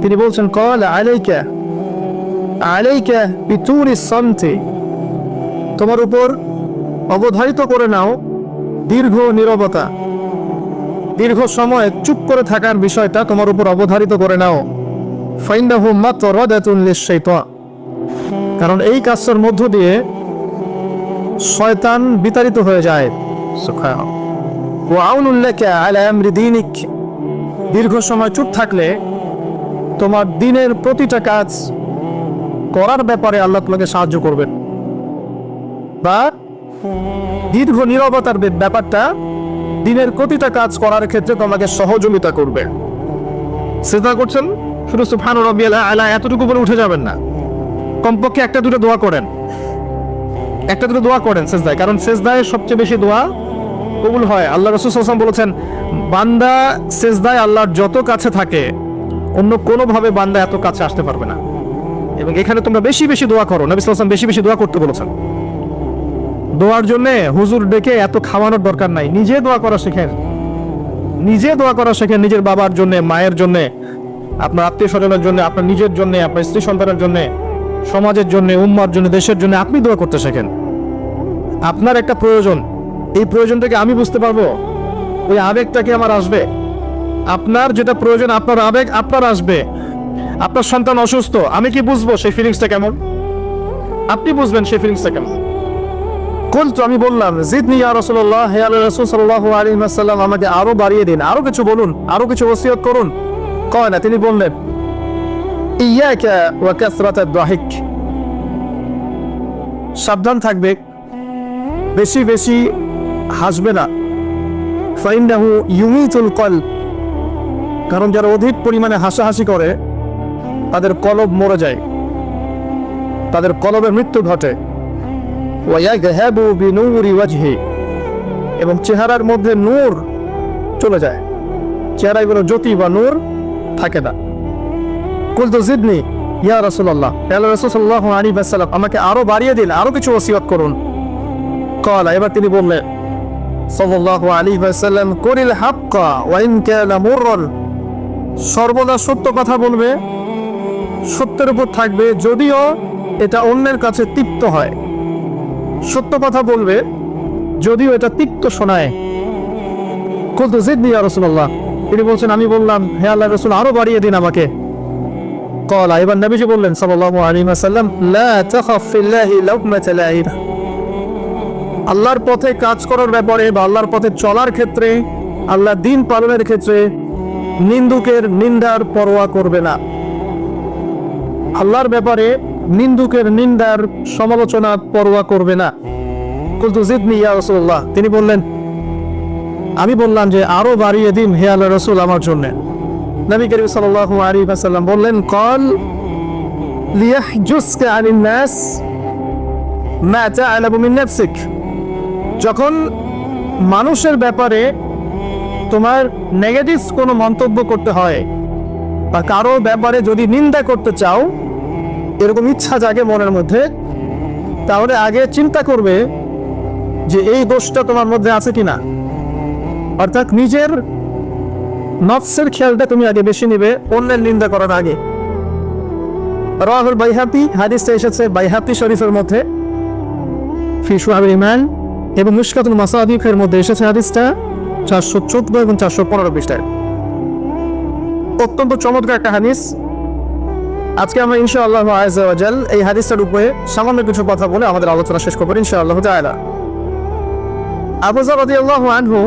তিনি বলছেন ক্বাল আলাইকা আলাইকা বিতুরিস সামতি, তোমার উপর অবধারিত করে নাও দীর্ঘ নীরবতা, দীর্ঘ সময় চুপ করে থাকার বিষয়টা তোমার উপর অবধারিত করে নাও। ফাইন্নাহু মাতরাদাতুন লিশ-শাইতান, কারণ এই কাজটার মধ্য দিয়ে শয়তান বিতাড়িত হয়ে যায়। সুবহানাল্লাহ। ওয়া আউনুন লাকা আলা আমরি দীনিক, দীর্ঘ সময় চুপ থাকলে তোমার দিনের প্রতিটা কাজ করার ব্যাপারে আল্লাহ তোমাকে সাহায্য করবেন, বা দীর্ঘ নীরবতার ব্যাপারটা দিনের প্রতিটা কাজ করার ক্ষেত্রে তোমাকে সহযোগিতা করবে। সিজদা করছেন, শুধু সুবহান রাব্বিয়াল আলা এতটুকু বলে উঠে যাবেন না, কমপক্ষে একটা দুটো দোয়া করেন, একটা দুটো দোয়া করেন সিজদায়, কারণ সিজদায় সবচেয়ে বেশি দোয়া কবুল হয়। আল্লাহ রাসূল সাল্লাল্লাহু আলাইহি ওয়াসাল্লাম বলেছেন, বান্দা সিজদায় আল্লাহর যত কাছে থাকে অন্য কোনোভাবে বান্দা এত কাছে আসতে পারবে না। এবং এখানে তোমরা বেশি বেশি দোয়া করো, নবী সাল্লাল্লাহু আলাইহি ওয়াসাল্লাম বেশি বেশি দোয়া করতে বলেছেন। দোয়ার জন্য হুজুর ডেকে এত খাওয়ানোর দরকার নাই, নিজে দোয়া করা শেখেন, নিজে দোয়া করা শেখেন, নিজের বাবার জন্য, মায়ের জন্য, আপনার আত্মীয় স্বজনের জন্য, আপনার নিজের জন্য, আপনার স্ত্রী সন্তানের জন্য, সমাজের জন্য, উম্মার জন্য, দেশের জন্য আপনি দোয়া করতে শেখেন। আপনার একটা প্রয়োজন, এই প্রয়োজনটাকে আমি বুঝতে পারবো, ওই আবেগটাকে আমার আসবে। আপনার যেটা প্রয়োজন, আপনার আবেগ আপনার আসবে। আপনার সন্তান অসুস্থ, আমি কি বুঝবো সেই ফিলিংসটা কেমন? আপনি বুঝবেন সেই ফিলিংসটা কেমন। কুলতু, আমি বললাম, জিদনি ইয়া রাসূলুল্লাহ, হে আল্লাহর রাসূল সাল্লাল্লাহু আলাইহি ওয়াসাল্লাম, আমাকে আরো বাড়িয়ে দিন, আরো কিছু বলুন, আরো কিছু ওসিয়ত করুন। ক্বালা, তিনি বললেন, ইয়াকা ওয়া কাসরাতাদ দাহিক, সাবধান থাকবে, বেশি বেশি হাসবে না। ফাইন্নাহু ইউমিতুল কলব, কারণ যারা অধিক পরিমাণে হাসাহাসি করে তাদের কলব মরে যায়, তাদের কলবের মৃত্যু ঘটে। ওয়া ইয়াযহাবু বিনূরি ওয়াজহি, এবং চেহারার মধ্যে নূর চলে যায়, চেহারায় কোনো জ্যোতি বা নূর থাকে না। কুলতু জিদনি ইয়া রাসূলুল্লাহ, আল্লাহর রাসূল সাল্লাল্লাহু আলাইহি ওয়াসাল্লাম, আমাকে আরো বাড়িয়ে দিন, আরো কিছু ওসিয়ত করুন। ক্বালা, এবার তিনি বললেন সাল্লাল্লাহু আলাইহি ওয়াসাল্লাম, কুলিল হাক্কা ওয়া ইন কানা মুররান, সর্বদা সত্য কথা বলবে, সত্যের উপর থাকবে, যদিও এটা অন্যের কাছে তিক্ত হয়। সত্য কথা বলবে যদিও এটা তিক্ত শোনায়। কুলতু জিদনি ইয়া রাসূলুল্লাহ, তিনি বলছেন, আমি বললাম, হে আল্লাহর রাসূল, আরো বাড়িয়ে দিন আমাকে। ক্বালা, এবার নবীজি বললেন সাল্লাল্লাহু আলাইহি ওয়াসাল্লাম, লা তাখাফ ফিল্লাহি লাউমাতা লাইম, আল্লাহর পথে কাজ করার ব্যাপারে বা আল্লাহর পথে চলার ক্ষেত্রে, আল্লাহর দ্বীন পালনের ক্ষেত্রে নিন্দুকের নিন্দার পরোয়া করবে না। আল্লাহর ব্যাপারে নিন্দুকের নিন্দার সমালোচনার পরোয়া করবে না। কুলতু জিদনি ইয়া রাসূলুল্লাহ, তিনি বললেন, আমি বললাম যে আরো বাড়িয়ে দিন হে আল্লাহর রাসূল আমার জন্য। নবী করিম সাল্লাল্লাহু আলাইহি ওয়াসাল্লাম বললেন, ক্বাল লিয়াহজুসকা আনিন নাস মা তা'লামু মিন নাফসিক, যখন মানুষের ব্যাপারে তোমার নেগেটিভ কোনো মন্তব্য করতে হয় বা কারো ব্যাপারে যদি নিন্দা করতে চাও, এরকম ইচ্ছা জাগে মনের মধ্যে, তাহলে আগে চিন্তা করবে যে এই দোষটা তোমার মধ্যে আছে কিনা। অর্থাৎ নিজের নফসের খেয়ালটা তুমি আগে বেশি নিবে অন্যের নিন্দা করার আগে। রাওয়াহুল বাইহাকি, হাদিসটা এসেছে বাইহাকি শরীফের মধ্যে ফি শুআবুল ঈমান, এবং মিশকাতুল মাসাবিহের মধ্যে এসেছে হাদিসটা 414 এবং 415 পৃষ্ঠায়। অত্যন্ত চমৎকার একটা হাদিস। আজকে আমরা ইনশাআল্লাহ আযজা ওয়া জাল এই হাদিসটার উপরে সামান্য কিছু কথা বলে আমাদের আলোচনা শেষ করব ইনশাআল্লাহ তাআলা। আবু যর রাদিয়াল্লাহু আনহু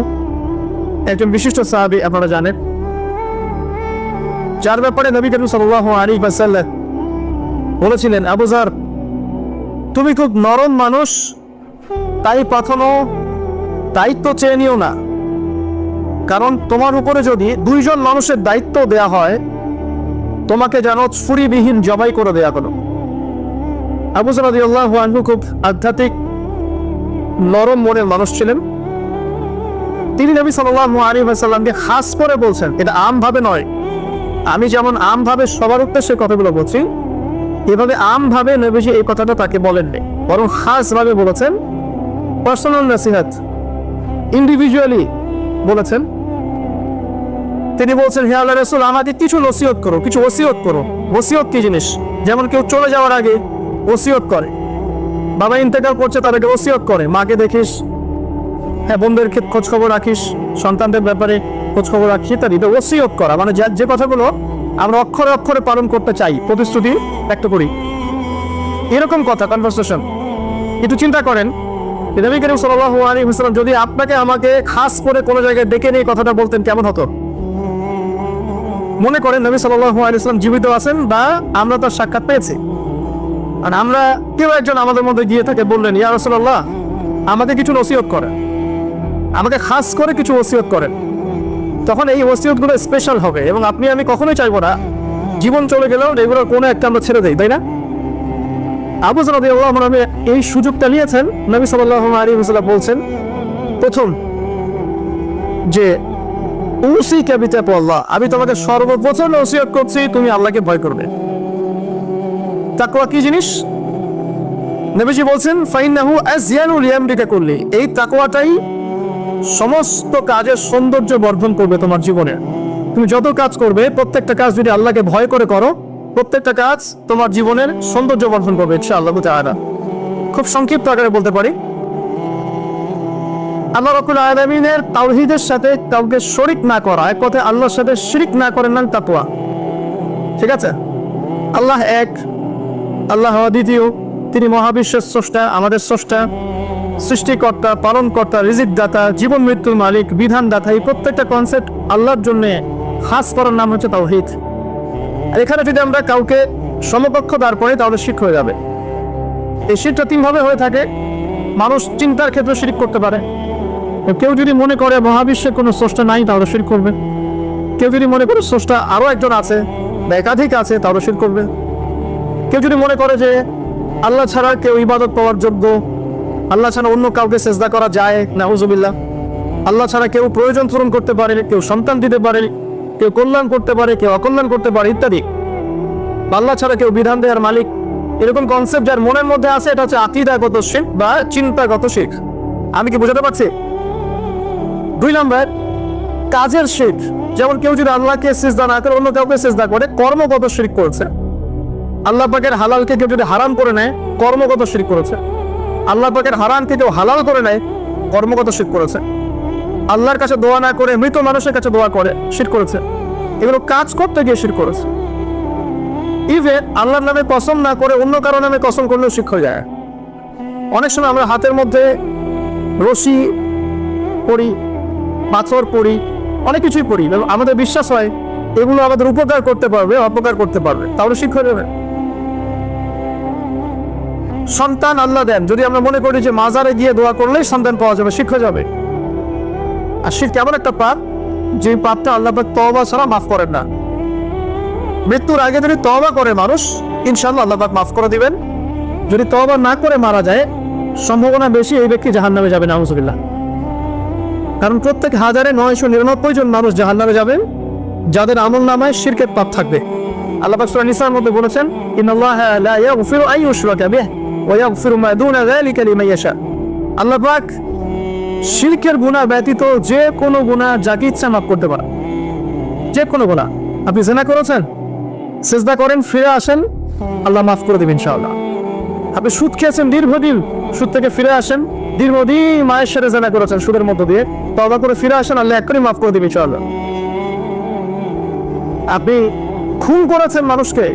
একজন বিশিষ্ট সাহাবী, আপনারা জানেন, যার ব্যাপারে নবী করিম সাল্লাল্লাহু আলাইহি ওয়াসাল্লাম বলেছিলেন, আবু যর, তুমি খুব নরম মানুষ, তাই কখনো দায়িত্ব চেয়ে নিও না, কারণ তোমার উপরে যদি দুইজন মানুষের দায়িত্ব দেয়া হয়, তোমাকে যেন ছুরিবিহীন জবাই করে দেয়া হলো। আবু যর রাদিয়াল্লাহু আনহু খুব আধ্যাত্মিক নরম মনের মানুষ ছিলেন। তিনি নবী সাল্লাল্লাহু আলাইহি ওয়াসাল্লামকে খাস করে বলছেন, এটা আমভাবে নয়, আমি যেমন আমভাবে সবার উদ্দেশ্যে কথাগুলো বলছি, এভাবে আমভাবে নবীজি এই কথাটা তাকে বলেননি, বরং খাসভাবে বলেছেন, পার্সোনাল নসিহত, ইন্ডিভিজুয়ালি বলেছেন। তিনি বলছেন, হে আল্লাহর রাসূল, আমাকে কিছু নসিহত করো, কিছু ওসিয়ত করো। ওসিয়ত কি জিনিস? যেমন কেউ চলে যাওয়ার আগে ওসিয়ত করে, বাবা ইন্তেকাল করছে তাদেরকে ওসিয়ত করে, মাকে দেখিস, হ্যাঁ বোনদের খোঁজ খবর রাখিস, সন্তানদের ব্যাপারে খোঁজ খবর রাখিস ইত্যাদি। এটা ওসিয়ত করা, মানে যে কথাগুলো আমরা অক্ষরে অক্ষরে পালন করতে চাই, প্রতিশ্রুতি ব্যক্ত করি, এরকম কথা, কনভারসেশন। একটু চিন্তা করেন, নবী করিম সাল্লাল্লাহু আলাইহি ওয়াসাল্লাম যদি আপনাকে আমাকে খাস করে কোনো জায়গায় ডেকে নিয়ে কথাটা বলতেন, কেমন হতো? মনে করেন নবী সাল্লাল্লাহু আলাইহি ওয়াসাল্লাম জীবিত আছেন বা আমরা তার সাক্ষাৎ পেয়েছি, আর আমরা কেউ একজন আমাদের মধ্যে গিয়ে থাকে, বললেন, ইয়া রাসূলুল্লাহ, আমাকে কিছু নসিহত করেন, আমাকে খাস করে কিছু ওসিয়ত করেন। তখন এই ওসিয়তগুলো স্পেশাল হবে এবং আপনি আমি কখনোই চাইবো না জীবন চলে গেলেও এগুলোর কোনো একটা আমরা ছেড়ে দেই, তাই না? আবু যর রাদিয়াল্লাহু আনহু এই সুযোগটা নিয়েছেন। নবী সাল্লাল্লাহু আলাইহি ওয়াসাল্লাম বলছেন, প্রথম যে উসিকা বিতাকওয়াল্লাহ, আমি তোমাকে সর্বপ্রথম ওসিয়ত করছি তুমি আল্লাহকে ভয় করবে। তাকওয়া কি জিনিস? নবীজি বলছেন, ফাইন্নাহু আযয়ানু লিআমরিকা কুল্লি, এই তাকওয়াটাই সমস্ত কাজের সৌন্দর্য বর্ধন করবে তোমার জীবনে। তুমি যত কাজ করবে, প্রত্যেকটা কাজ যদি আল্লাহকে ভয় করে করো, প্রত্যেকটা কাজ তোমার জীবনের সৌন্দর্য বর্ধন করবে ইনশাআল্লাহ তাআলা। খুব সংক্ষিপ্ত আকারে বলতে পারি, আল্লাহ রাব্বুল আলামিনের তাওহীদের সাথে কাউকে শরীক না করা, এক কথায় আল্লাহর সাথে শিরক না করার নাম তাকওয়া। ঠিক আছে? আল্লাহ এক, আল্লাহ অদ্বিতীয়, তিনি মহাবিশ্বের স্রষ্টা, আমাদের স্রষ্টা, সৃষ্টিকর্তা, পালনকর্তা, রিজিক দাতা, জীবন মৃত্যুর মালিক, বিধান দাতা। এই প্রত্যেকটা কনসেপ্ট আল্লাহর জন্য খাস করার নাম হচ্ছে তাওহীদ। আর এখানে যদি আমরা কাউকে সমকক্ষ দাঁড় করি তাহলে শিরক হয়ে যাবে। এই শিরকটা তিনভাবে হয়ে থাকে। মানুষ চিন্তার ক্ষেত্রে শিরক করতে পারে। কেউ যদি মনে করে মহাবিশ্বের কোনো স্রষ্টা নাই তাহলে শিরক করবে। কেউ যদি মনে করে স্রষ্টা আরও একজন আছে বা একাধিক আছে তাহলে শিরক করবে। কেউ যদি মনে করে যে আল্লাহ ছাড়া কেউ ইবাদত পাওয়ার যোগ্য, আল্লাহ ছাড়া অন্য কাউকে সেজদা করা যায়, নাউজুবিল্লাহ, আল্লাহ ছাড়া কেউ প্রয়োজন পূরণ করতে পারে, কেউ সন্তান দিতে পারে, কেউ কল্যাণ করতে পারে, কেউ অকল্যাণ করতে পারে ইত্যাদি, আল্লাহ ছাড়া কেউ বিধান দেওয়ার মালিক, এরকম কনসেপ্ট যার মনের মধ্যে আছে, এটা হচ্ছে আকীদাগত শিরক বা চিন্তাগত শিরক। আমি কি বোঝাতে পারছি? 2 নম্বর, কাজের শিরক। যেমন কেউ যদি আল্লাহকে সিজদা না করে অন্য কাউকে সিজদা করে, কর্মগত শিরক করেছে। আল্লাহ পাকের হালালকে কেউ যদি হারাম করে নেয়, কর্মগত শিরক করেছে। আল্লাহ পাকের হারামকে কেউ হালাল করে নেয়, কর্মগত শিরক করেছে। আল্লাহর কাছে দোয়া না করে মৃত মানুষের কাছে দোয়া করে শিরক করেছে। এগুলো কাজ করতে গিয়ে শিরক করেছে। ইভেন আল্লাহর নামে কসম না করে অন্য কারো নামে কসম করলেও শিরক হয়ে যায়। অনেক সময় আমরা হাতের মধ্যে রশি পড়ি, পাথর পড়ি, অনেক কিছুই পড়ি, আমাদের বিশ্বাস হয় এগুলো আমাদের উপকার করতে পারবে, অপকার করতে পারবে, তাহলে শিরক হয়ে যাবে। সন্তান আল্লাহ দেন, যদি আমরা মনে করি যে মাজারে গিয়ে দোয়া করলেই সন্তান পাওয়া যাবে, শিরক হয়ে যাবে। আর শিরক এমন একটা পাপ, যে পাপটা আল্লাহ পাক তওবা ছাড়া মাফ করেন না। মৃত্যুর আগে যদি তওবা করে মানুষ, ইনশাআল্লাহ আল্লাহ পাক মাফ করে দিবেন। যদি তওবা না করে মারা যায়, সম্ভাবনা বেশি এই ব্যক্তি জাহান্নামে যাবে, নাউজুবিল্লাহ। কারণ প্রত্যেক 1999 জন মানুষ জাহান্নামে যাবেন যাদের আমলনামায় শিরকের পাপ থাকবে। আল্লাহ পাক সূরা নিসার মধ্যে বলেছেন, ইন্নাল্লাহা লা ইয়াগফিরু আন ইউশরাকা বিহি ওয়া ইয়াগফিরু মা দুনা যালিকা লিমান ইয়াশা। আল্লাহ পাক শিরকের গুনাহ ব্যতীত যে কোনো গুনাহ যাকে ইচ্ছা মাফ করতে পারে, যে কোনো গুনাহ। আপনি জিনা করেছেন, সিজদা করেন, ফিরে আসেন, আল্লাহ মাফ করে দিবেন ইনশাআল্লাহ। আপনি সুদ খেয়েছেন দীর্ঘদিন, সুদ থেকে ফিরে আসেন, দীর্ঘদিন মায়ের সাথে জিনা করেছেন সুদের মধ্য দিয়ে, তওবা করে ফিরে আসেন, আল্লাহ এক্ষুনি মাফ করে দিবেন ইনশাআল্লাহ। আপনি খুন করেছেন মানুষকে,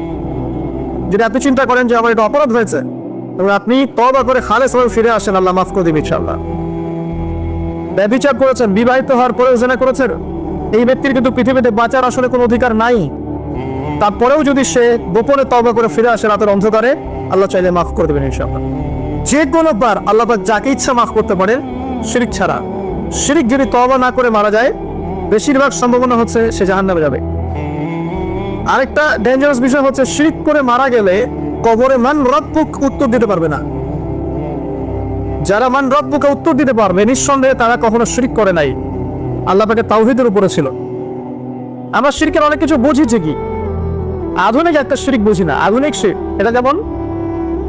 যদি আপনি চিন্তা করেন যে আমার এটা অপরাধ হয়েছে, এবং আপনি তওবা করে খালেসভাবে ফিরে আসেন, আল্লাহ মাফ করে দিবেন ইনশাআল্লাহ। ব্যভিচার করেছেন, বিবাহিত হওয়ার পরেও জিনা করেছেন, এই ব্যক্তির কিন্তু পৃথিবীতে বাঁচার আসলে কোনো অধিকার নাই। তারপরেও যদি সে গোপনে তওবা করে ফিরে আসে রাতের অন্ধকারে, আল্লাহ চাইলে মাফ করে দেবেন ইনশাআল্লাহ। যে কোনো বার আল্লাহ পাক যাকে ইচ্ছা মাফ করতে পারেন, শিরক ছাড়া। শিরক যদি তওবা না করে মারা যায়, বেশিরভাগ সম্ভাবনা হচ্ছে সে জাহান্নামে যাবে। আরেকটা ডেঞ্জারাস বিষয় হচ্ছে, শিরক করে মারা গেলে কবরে মান রব্বুক উত্তর দিতে পারবে না। যারা মান রব্বুকে উত্তর দিতে পারবে, নিঃসন্দেহে তারা কখনো শিরক করে নাই, আল্লাহ পাকের তাওহীদের উপরে ছিল। আমরা শিরকের অনেক কিছু বুঝি ঠিকই, আধুনিক একটা শিরক বুঝি না। আধুনিক শিরক এটা যেমন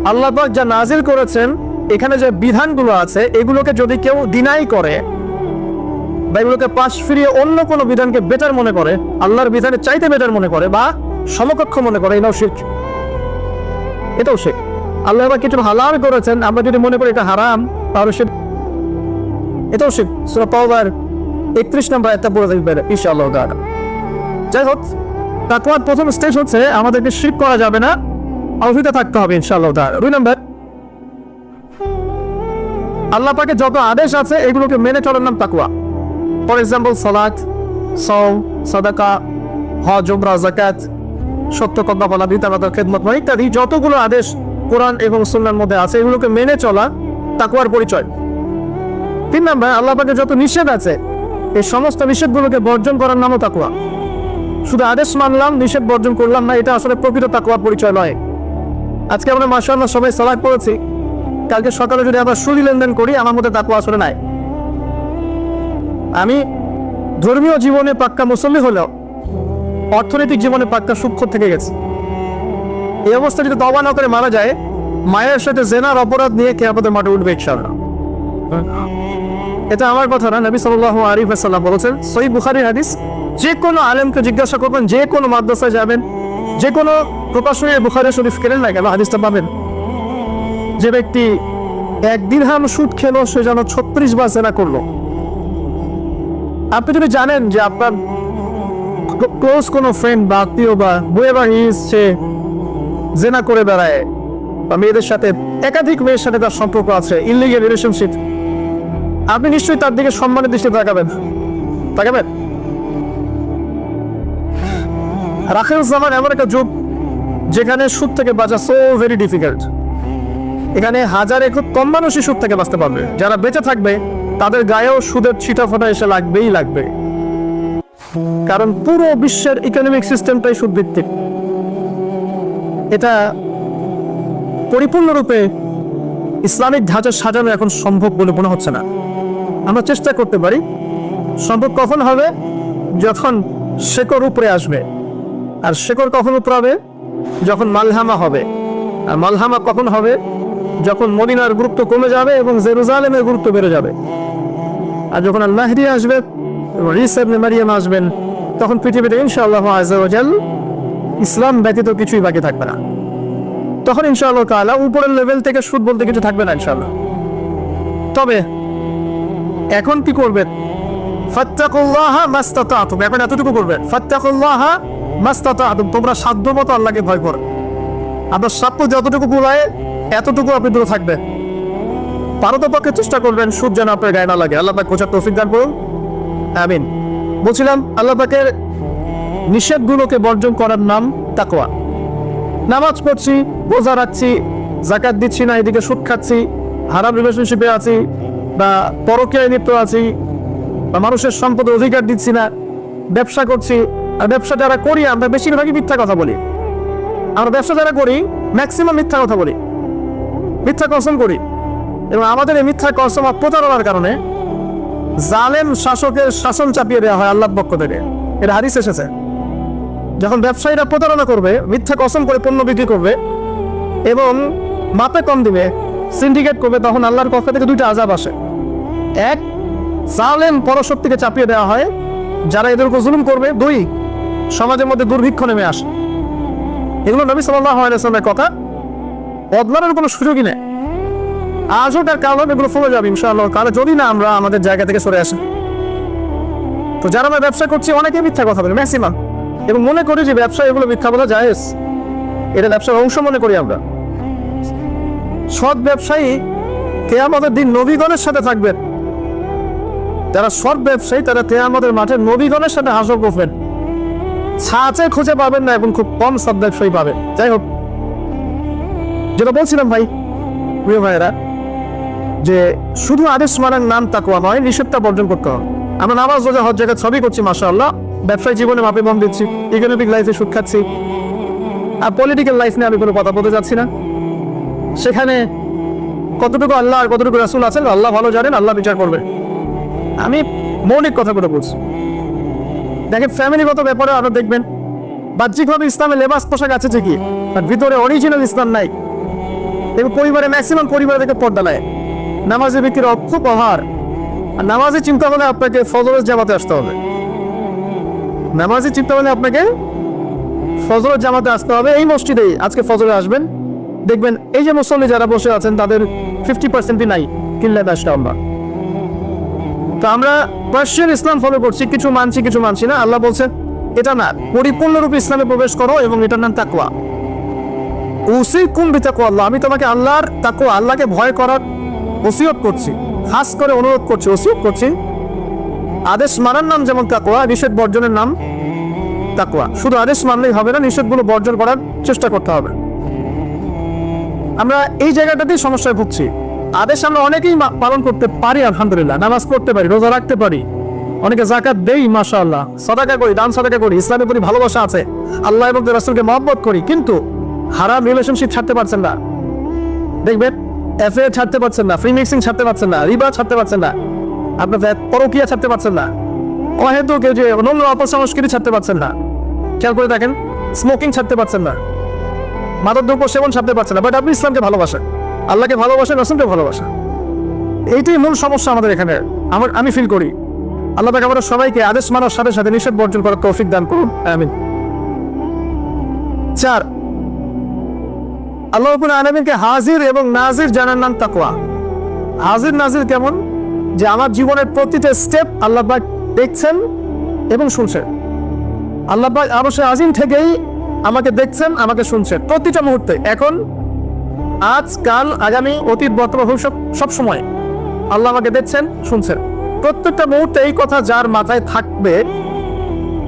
আল্লাহ পাক যা নাজিল করেছেন, এখানে যে বিধানগুলো আছে এগুলোকে যদি কেউ ডিনাই করে বা এগুলোকে পাশ ফিরিয়ে অন্য কোনো বিধানকে বেটার মনে করে, আল্লাহর বিধানের চাইতে বেটার মনে করে বা সমকক্ষ মনে করে, এটাও শিরক। এটাও শিরক। আল্লাহ আবার কিছু হালাল করেছেন, আমরা যদি মনে করি এটা হারাম, তাহলে শিরক। এটাও শিরক। সূরা তাওবার 31 নম্বর আয়াতটা পড়ে দেখবেন ইনশাআল্লাহ তাআলা। যাই হোক, তাকওয়ার প্রথম স্টেজ হচ্ছে আমাদেরকে শিরক করা যাবে না, অহিতে থাকতে হবে ইনশাআল্লাহ তাআলা। 2 নম্বর, আল্লাহ পাকের যত আদেশ আছে এগুলোকে মেনে চলার নাম তাকওয়া। ফর এক্সাম্পল সালাত, সাওম, সাদাকা, হজ, উমরা, যাকাত, সত্য কথা বলা, পিতামাতার খেদমত ইত্যাদি যতগুলো আদেশ কোরআন এবং সুন্নাহর মধ্যে আছে এগুলোকে মেনে চলা তাকওয়ার পরিচয়। 3 নম্বর, আল্লাহ পাকের যত নিষেধ আছে এই সমস্ত নিষেধগুলোকে বর্জন করার নামও তাকওয়া। শুধু আদেশ মানলাম, নিষেধ বর্জন করলাম না, এটা আসলে প্রকৃত তাকওয়ার পরিচয় নয়। আজকে আমরা মাশাআল্লাহ সবাই সালাত পড়েছি, কালকে সকালে যদি আবার সুদি লেনদেন করি, আমার মধ্যে তাকওয়া আসলে নাই। আমি ধর্মীয় জীবনে পাক্কা মুসল্লি হলেও অর্থনৈতিক জীবনে পাক্কা সুদখোর থেকে গেছি। এই অবস্থা যদি তওবা না করে মারা যায়, মায়ের সাথে জেনার অপরাধ নিয়ে কিয়ামতের মাঠে উঠবে ইনশাআল্লাহ। এটা আমার কথা না, নবী সাল্লাল্লাহু আলাইহি ওয়াসাল্লাম বলেছেন, সহিহ বুখারীর হাদিস, যে কোনো আলেমকে জিজ্ঞাসা করবেন, যে কোনো মাদ্রাসায় যাবেন, যে কোনো প্রকাশনীর বুখারী শরীফ কেনেন না কেন, হাদিসটা পাবেন, যে ব্যক্তি 1 দিরহাম সুদ খেলো সে যেন 36 বার জেনা করলো। আপনি যদি জানেন যে আপনার ক্লোজ কোনো ফ্রেন্ড বা আত্মীয় বা হুয়েভার ইজ সে জেনা করে বেড়ায় বা মেয়েদের সাথে, একাধিক মেয়ের সাথে তার সম্পর্ক আছে, ইলিগাল রিলেশনশিপ, আপনি নিশ্চয়ই তার দিকে সম্মানের দৃষ্টিতে তাকাবেন। আখির জামান এমন একটা যুগ যেখানে সুদ থেকে বাঁচা সো ভেরি ডিফিকাল্ট। এখানে হাজারে খুব কম মানুষই সুদ থেকে বাঁচতে পারবে। যারা বেঁচে থাকবে তাদের গায়েও সুদের ছিটাফোঁটা এসে লাগবে। কারণ পুরো বিশ্বের ইকোনমিক সিস্টেমটাই সুদ ভিত্তিক। এটা পরিপূর্ণরূপে ইসলামিক ধাঁচা সাজানো এখন সম্ভব বলে মনে হচ্ছে না। আমরা চেষ্টা করতে পারি। সম্ভব কখন হবে? যখন শেকড় উপরে আসবে। আর শেকড় কখন উপরে হবে? যখন মালহামা হবে। আর মালহামা কখন হবে? যখন মদিনার গুরুত্ব কমে যাবে এবং জেরুজালেমের গুরুত্ব বেড়ে যাবে। আর যখন আল মাহদি আসবে এবং ঈসা ইবনে মারিয়াম আসবেন, তখন পৃথিবীতে ইনশাআল্লাহ আযজা ওয়া জাল ইসলাম ব্যতীত কিছুই বাকি থাকবে না। তখন ইনশাআল্লাহ তাআলা উপরের লেভেল থেকে সুদ বলতে কিছু থাকবে না ইনশাআল্লাহ। তবে এখন কি করবেন? ফাত্তাকুল্লাহা মাসতাতাতুম। এখন এতটুকু করবেন, ফাত্তাকুল্লাহা মাসতাতাতুম, তোমরা সাধ্যমতো আল্লাহকে ভয় করো। আপনার সাধ্য যতটুকু কুলায় এতটুকু আপনি দূরে থাকবেন। পারতপক্ষে চেষ্টা করবেন সুদ যেন আপনার গায়ে না লাগে। আল্লাহ পাক বোঝার তৌফিক দান করুন, আমিন। বলছিলাম আল্লাহ পাকের নিষেধগুলোকে বর্জন করার নাম তাকওয়া। নামাজ পড়ছি, রোজা রাখছি, যাকাত দিচ্ছি না, এদিকে সুদ খাচ্ছি, হারাম রিলেশনশিপে আছি, বা পরকীয়ায় লিপ্ত আছি, বা মানুষের সম্পদের অধিকার দিচ্ছি না, ব্যবসা করছি। আর ব্যবসা যারা করি আমরা বেশিরভাগই মিথ্যা কথা বলি। আমরা ব্যবসা যারা করি ম্যাক্সিমাম মিথ্যা কথা বলি, মিথ্যা কসম করি। এবং আমাদের এই মিথ্যা কসম আর প্রতারণার কারণে জালেম শাসকের শাসন চাপিয়ে দেওয়া হয় আল্লাহর পক্ষ থেকে। এটা হাদিস এসেছে। যখন ব্যবসায়ীরা প্রতারণা করবে, মিথ্যা কসম করে পণ্য বিক্রি করবে এবং মাপে কম দিবে, সিন্ডিকেট করবে, তখন আল্লাহর পক্ষ থেকে 2টা আযাব আসে। এক, জালেম পরশক্তিকে চাপিয়ে দেওয়া হয় যারা এদের উপর জুলুম করবে। 2, সমাজের মধ্যে দুর্ভিক্ষ নেমে আসে। এগুলো নবী সাল্লাল্লাহু আলাইহি ওয়াসাল্লামের কথা, বদলানোর কোনো সুযোগই নেই। আজও তার কারণ এগুলো ফলে যাবে ইনশাআল্লাহ, কারণ যদি না আমরা আমাদের জায়গা থেকে সরে আসি। তো যারা আমরা ব্যবসা করছি অনেকেই মিথ্যা কথা বলে ম্যাক্সিমাম, এবং মনে করি যে ব্যবসা এগুলো মিথ্যা বলা জায়েজ, এটা ব্যবসার অংশ মনে করি আমরা। সৎ ব্যবসায়ী কিয়ামতের দিন নবীগণের সাথে থাকবেন। যারা সৎ ব্যবসায়ী তারা কিয়ামতের মাঠে নবীগণের সাথে হাসর করবেন। ছাঁচে খুঁজে পাবেন না, এবং খুব কম সৎ ব্যবসায়ী পাবেন। যাই হোক, যেটা বলছিলাম ভাই, প্রিয় ভাইয়েরা, যে শুধু আদেশ মানার নাম তাকওয়া নয়, নিষেধটা বর্জন করতে হবে। আমরা নামাজ, রোজা, হজ, যাকাত সবই করছি মাশাআল্লাহ, ব্যবসায়ী জীবনে মাপে বম দিচ্ছি, ইকোনমিক লাইফে সুদ খাচ্ছি। আর পলিটিক্যাল লাইফ নিয়ে আমি কোনো কথা বলতে যাচ্ছি না। সেখানে কতটুকু আল্লাহ আর কতটুকু রাসূল আছেন আল্লাহ ভালো জানেন, আল্লাহ বিচার করবে। আমি মৌলিক কথাগুলো বলছি। দেখেন, ফ্যামিলিগত ব্যাপারে আরো দেখবেন বাহ্যিকভাবে ইসলামের লেবাস পোশাক আছে ঠিকই, আর ভিতরে অরিজিনাল ইসলাম নাই। এবং পরিবারে ম্যাক্সিমাম পরিবার থেকে পর্দা নেয়। নামাজের ব্যক্তির অর্থ প্রহার, আর নামাজে চিন্তা হলে আপনাকে ফজরের জামাতে আসতে হবে। নামাজে চিন্তা হলে আপনাকে ফজরের জামাতে আসতে হবে। এই মসজিদেই আজকে ফজরে আসবেন, দেখবেন এই যে মুসল্লি যারা বসে আছেন তাদের 50% নাই কিল্লা দাসটা আমরা। তো আমরা পার্সিয়ান ইসলাম ফলো করছি, কিছু মানছি কিছু মানছি না। আল্লাহ বলছেন এটা না, পরিপূর্ণরূপে ইসলামে প্রবেশ করো এবং এটার নাম তাকওয়া। উসিকুম বিতাকওয়া আল্লাহ, আমি তোমাকে আল্লাহর তাকওয়া, আল্লাহকে ভয় করার ওসিয়ত করছি, খাস করে অনুরোধ করছি, ওসিয়ত করছি। আদেশ মানার নাম যেমন তাকওয়া, নিষেধ বর্জনের নাম তাকওয়া। শুধু আদেশ মানলেই হবে না, নিষেধগুলো বর্জন করার চেষ্টা করতে হবে। আমরা এই জায়গাটাতেই সমস্যায় ভুগছি। আদেশ আমরা অনেকেই পালন করতে পারি, আলহামদুলিল্লাহ, নামাজ পড়তে পারি, রোজা রাখতে পারি, অনেকে যাকাত দেই, মাশাআল্লাহ, সাদাকা করি, দান সাদাকা করি, ইসলামের প্রতি ভালোবাসা আছে, আল্লাহ এবং রাসূলকে মহব্বত করি, কিন্তু হারাম রিলেশনশিপ ছাড়তে পারছেন না। দেখবেন অ্যাফেয়ার ছাড়তে পারছেন না, ফ্রি মিক্সিং ছাড়তে পারছেন না, রিবা ছাড়তে পারছেন না, আপনার পরকীয়া ছাড়তে পারছেন না, অহেতুক কেউ যে অনন্য অপসংস্কৃতি ছাড়তে পারছেন না। খেয়াল করে দেখেন, স্মোকিং ছাড়তে পারছেন না, মাদকদ্রব্য সেবন ছাড়তে পারছেন না, বাট আপনি ইসলামকে ভালোবাসেন, আল্লাহকে ভালোবাসেন, রাসূলকে ভালোবাসেন। এইটাই মূল সমস্যা আমাদের এখানে, আমি ফিল করি। আল্লাহ পাক আমাদের সবাইকে আদেশ মানার সাথে সাথে নিষেধ বর্জন করার তৌফিক দান করুন, আমিন। 4, আল্লাহ রাব্বুল আলামিনকে হাজির এবং নাজির জানার নাম তাকওয়া। হাজির নাজির কেমন? যে আমার জীবনের প্রতিটা স্টেপ আল্লাহ পাক দেখছেন এবং শুনছেন। আল্লাহ পাক অবশ্যই আজিম থেকেই আমাকে দেখছেন, আমাকে শুনছেন প্রতিটা মুহূর্তে, এখন, আজ, কাল, আগামী, অতীত, বর্তমান, ভবিষ্যৎ, সব সময় আল্লাহ আমাকে দেখছেন, শুনছেন। প্রত্যেকটা মুহূর্তে এই কথা যার মাথায় থাকবে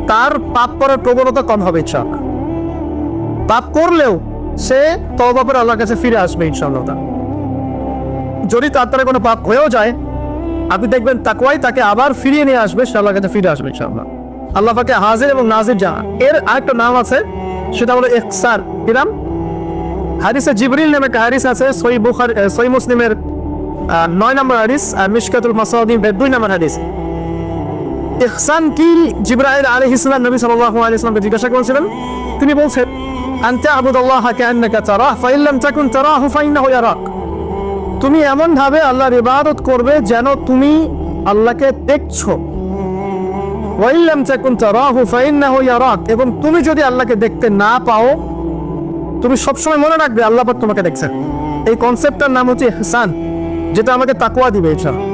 তার পাপ করার প্রবণতা কম হবে ইনশাআল্লাহ। পাপ করলেও সে তওবা করে আল্লাহর কাছে ফিরে আসবে ইনশাআল্লাহ। যদি তার দ্বারা কোনো পাপ হয়েও যায়, আপনি দেখবেন তাকওয়াই তাকে আবার ফিরিয়ে নিয়ে আসবে, সে আল্লাহর কাছে ফিরে আসবে ইনশাআল্লাহ। আল্লাহ পাকে হাজির এবং নাজির জানা। এর আরেকটা নাম আছে, সেটা হলো ইহসান। কি নাম? হাদিসে জিবরিল নামে একটা হাদিস আছে, সহিহ বুখারী, সহিহ মুসলিমের 9 নম্বর হাদিস, আর মিশকাতুল মাসাদির 2 নম্বর হাদিস। ইহসান কি? জিবরাইল আলাইহিস সালাম নবী সাল্লাল্লাহু আলাইহি ওয়াসাল্লামকে জিজ্ঞাসা করেছিলেন। তিনি বলছেন, আনতা আবুদুল্লাহ কাআন্নাকা তারাহ ফাইন লাম তাকুন তারাহু ফাইন্নাহু ইয়ারাক। তুমি এমন ভাবে আল্লাহর ইবাদত করবে যেন তুমি আল্লাহকে দেখছো। ওয়াইন লাম তাকুন তারাহু ফাইন্নাহু ইয়ারাক, এবং তুমি যদি আল্লাহকে দেখতে না পাও, তুমি সবসময় মনে রাখবে আল্লাহ পাক তোমাকে দেখছেন। এই কনসেপ্টটার নাম হচ্ছে ইহসান, যেটা আমাকে তাকওয়া দিবে ইনশাআল্লাহ।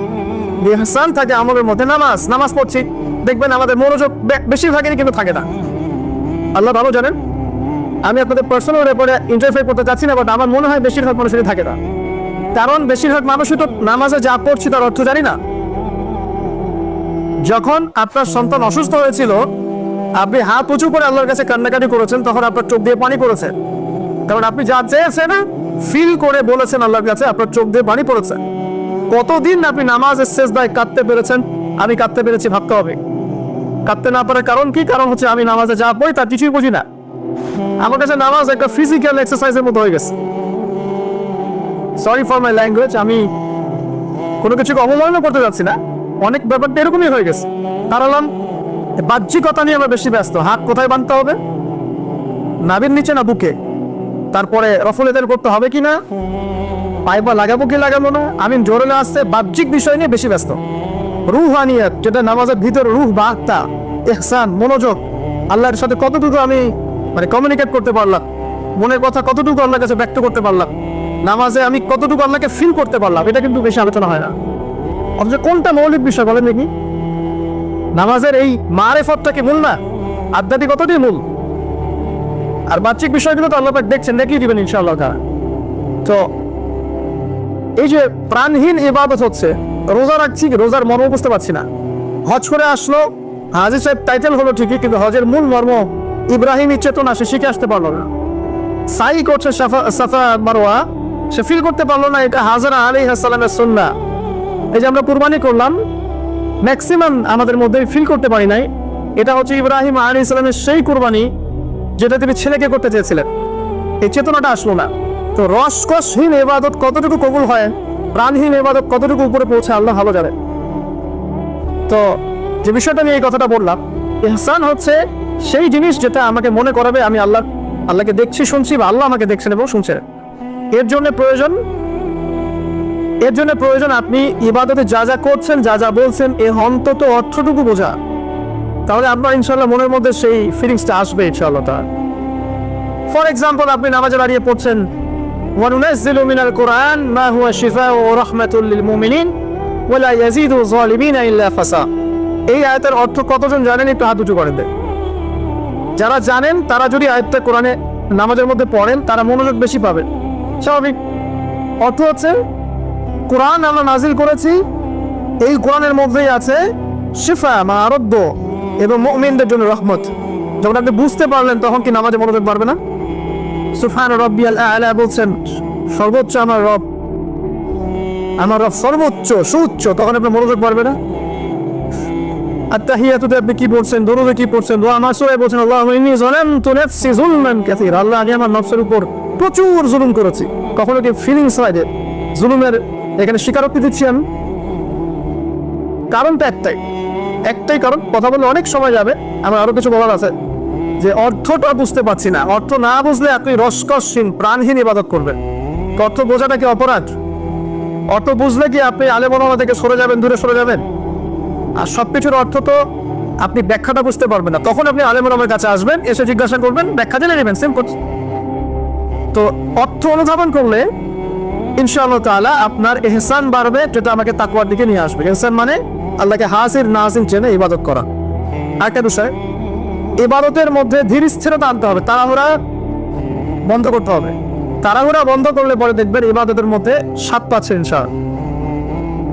ইহসান থাকে আমাদের মধ্যে। নামাজ পড়ছি, দেখবেন আমাদের মনোযোগ বেশিরভাগই কিন্তু থাকে না। আল্লাহ ভালো জানেন, আমি আপনাদের পার্সোনাল ব্যাপারে ইন্টারফেয়ার করতে চাচ্ছি না, বাট আমার মনে হয় বেশিরভাগ মানুষেরই থাকে না। কারণ বেশিরভাগ মানুষই তো নামাজে যা পড়ছি তার অর্থ জানি না। যখন আপনার সন্তান অসুস্থ হয়েছিল, আপনি হাত উঁচু করে আল্লাহর কাছে কান্নাকাটি করেছেন, তখন আপনার চোখ দিয়ে পানি পড়েছে, কারণ আপনি যা চেয়েছেন ফিল করে বলেছেন আল্লাহর কাছে, আপনার চোখ দিয়ে পানি পড়েছে। কতদিন আপনি নামাজের সেজদায় কাঁদতে পেরেছেন? আমি কাঁদতে পেরেছি, ভাবতে হবে। কাঁদতে না পারার কারণ কি? কারণ হচ্ছে আমি নামাজে যা পড়ি তার কিছুই বুঝি না। আমার কাছে নামাজ একটা ফিজিক্যাল এক্সারসাইজের মতো হয়ে গেছে। সরি ফর মাই ল্যাঙ্গুয়েজ, আমি কোনো কিছুকে অবমাননা করতে যাচ্ছি না, অনেক ব্যাপারটা এরকমই হয়ে গেছে। কারণ বাহ্যিকতা নিয়ে আমরা বেশি ব্যস্ত। হাত কোথায় বাঁধতে হবে? নাভির নিচে না বুকে? তারপরে রফুলেদের করতে হবে কি না, পাইপা লাগাবো কি লাগাবো না, আমি জোরে আসছে, বাহ্যিক বিষয় নিয়ে বেশি ব্যস্ত। রুহানিয়াত, যেটা নামাজের ভিতরে, রুহ বা আত্মা, ইহসান, মনোযোগ, আল্লাহর সাথে কতটুকু আমি কমিউনিকেট করতে পারলাম, মনের কথা কতটুকু আল্লাহর কাছে ব্যক্ত করতে পারলাম, নামাজে আমি কতটুকু আল্লাহকে ফিল করতে পারলাম, এটা কিন্তু বেশি আলোচনা হয় না। অথচ কোনটা মৌলিক বিষয় বলেন দেখি? নামাজের এই মারেফতটা কি মূল না? আধ্যাত্মিকতাটাই মূল। আর বাহ্যিক বিষয়গুলো তো আল্লাহ পাক দেখছেন, দেখিয়ে দিবেন ইনশাআল্লাহ। তো এই যে প্রাণহীন ইবাদত হচ্ছে, রোজা রাখছি, রোজার মর্ম বুঝতে পারছি না। হজ করে আসলো, হাজী সাহেব টাইটেল হলো ঠিকই, কিন্তু হজের মূল মর্ম, ইব্রাহিমী চেতনা সে শিখে আসতে পারলো না। সাই করছে সাফা মারওয়া, সে ফিল করতে পারলো না এটা হাজরা আলাইহিস সালামের সুন্নাহ। এই যে আমরা কুরবানি করলাম, ম্যাক্সিমাম আমাদের মধ্যে ফিল করতে পারি নাই এটা হচ্ছে ইব্রাহিম আলাইহিস সালামের সেই কুরবানি যেটা তিনি ছেলেকে করতে চেয়েছিলেন। এই চেতনাটা আসলো না। তো রসকসহীন ইবাদত কতটুকু কবুল হয়, প্রাণহীন ইবাদত কতটুকু উপরে পৌঁছে আল্লাহ ভালো জানেন। তো যে বিষয়টা নিয়ে এই কথাটা বললাম, ইহসান হচ্ছে সেই জিনিস যেটা আমাকে মনে করাবে আমি আল্লাহকে দেখছি, শুনছি, বা আল্লাহ আমাকে দেখছেন এবং শুনছেন। এর জন্য প্রয়োজন এর জন্য প্রয়োজন আপনি ইবাদতে যা যা করছেন, যা যা বলছেন, এ অন্তত অর্থটুকু বোঝা। তাহলে আপনার ইনশাল্লাহ মনের মধ্যে সেই ফিলিংসটা আসবে ইনশাআল্লাহ তাআলা। ফর এক্সাম্পল, আপনি নামাজে দাঁড়িয়ে পড়ছেন ওয়ানুনাজ্জিলু মিনাল কুরআন মা হুয়া শিফাউ ওয়া রাহমাতুল লিল মুমিনিন ওয়া লা ইয়াজিদু যালিমিনা ইল্লা ফাসা। এই আয়াতের অর্থ কতজন জানেন? একটু হাত উঁচু করেন দেন। যারা জানেন তারা যদি আয়াতটা কোরআনে নামাজের মধ্যে পড়েন, তারা মনোযোগ বেশি পাবেন। স্বাভাবিক। অর্থ হচ্ছে কোরআন আমরা নাজিল করেছি, এই কোরআনের মধ্যেই আছে শিফা মা আরোগ্য এবং মুমিনদের জন্য রহমত। যখন আপনি বুঝতে পারলেন তখন কি নামাজে মনোযোগ পারবে না? সুবহান রাব্বিয়াল আ'লা বলছেন, সর্বোচ্চ আমার রব, আমার রব সর্বোচ্চ সুউচ্চ, তখন আপনার মনোযোগ পারবে না? আত্তাহিয়াতুতে আপনি কি পড়ছেন, দরুদে কি পড়ছেন, দোয়া মাসুরায় বলছেন আল্লাহুম্মা ইন্নী যালামতু নাফসি যুলমান কাসীরা, আল্লাহ আমি আমার নফসের উপর প্রচুর জুলুম করেছি। কখনো কি ফিলিংস হয় যে জুলুমের এখানে স্বীকারোক্তি দিচ্ছি আমি? কারণটা একটাই কারণ। কথা বললে অনেক সময় যাবে, আমার আরো কিছু বলার আছে, যে অর্থটা বুঝতে পারছি না। অর্থ না বুঝলে আপনি রসকসহীন প্রাণহীন ইবাদত করবেন। অর্থ বোঝাটা কি অপরাধ? অর্থ বুঝলে কি আপনি আলেম ওলামা থেকে সরে যাবেন, দূরে সরে যাবেন? আর সবকিছুর অর্থ তো আপনি ব্যাখ্যাটা বুঝতে পারবেন না, তখন আপনি আলেম ওলামার কাছে আসবেন, এসে জিজ্ঞাসা করবেন, ব্যাখ্যা জেনে নেবেন, সিম্পল। তো অর্থ অনুধাবন করলে ইনশাআল্লাহ তাআলা আপনার ইহসান বাড়বে, যেটা আমাকে তাকওয়ার দিকে নিয়ে আসবে। ইহসান মানে আল্লাহকে হাসির নাসির চেনে ইবাদত করা। আরেকটা বিষয়, ইবাদতের মধ্যে ধীর স্থিরতা আনতে হবে, তাড়াহুড়া বন্ধ করতে হবে। তাড়াহুড়া বন্ধ করলে পরে দেখবেন ইবাদতের মধ্যে স্বাদ পাচ্ছে ইনশাআল্লাহ।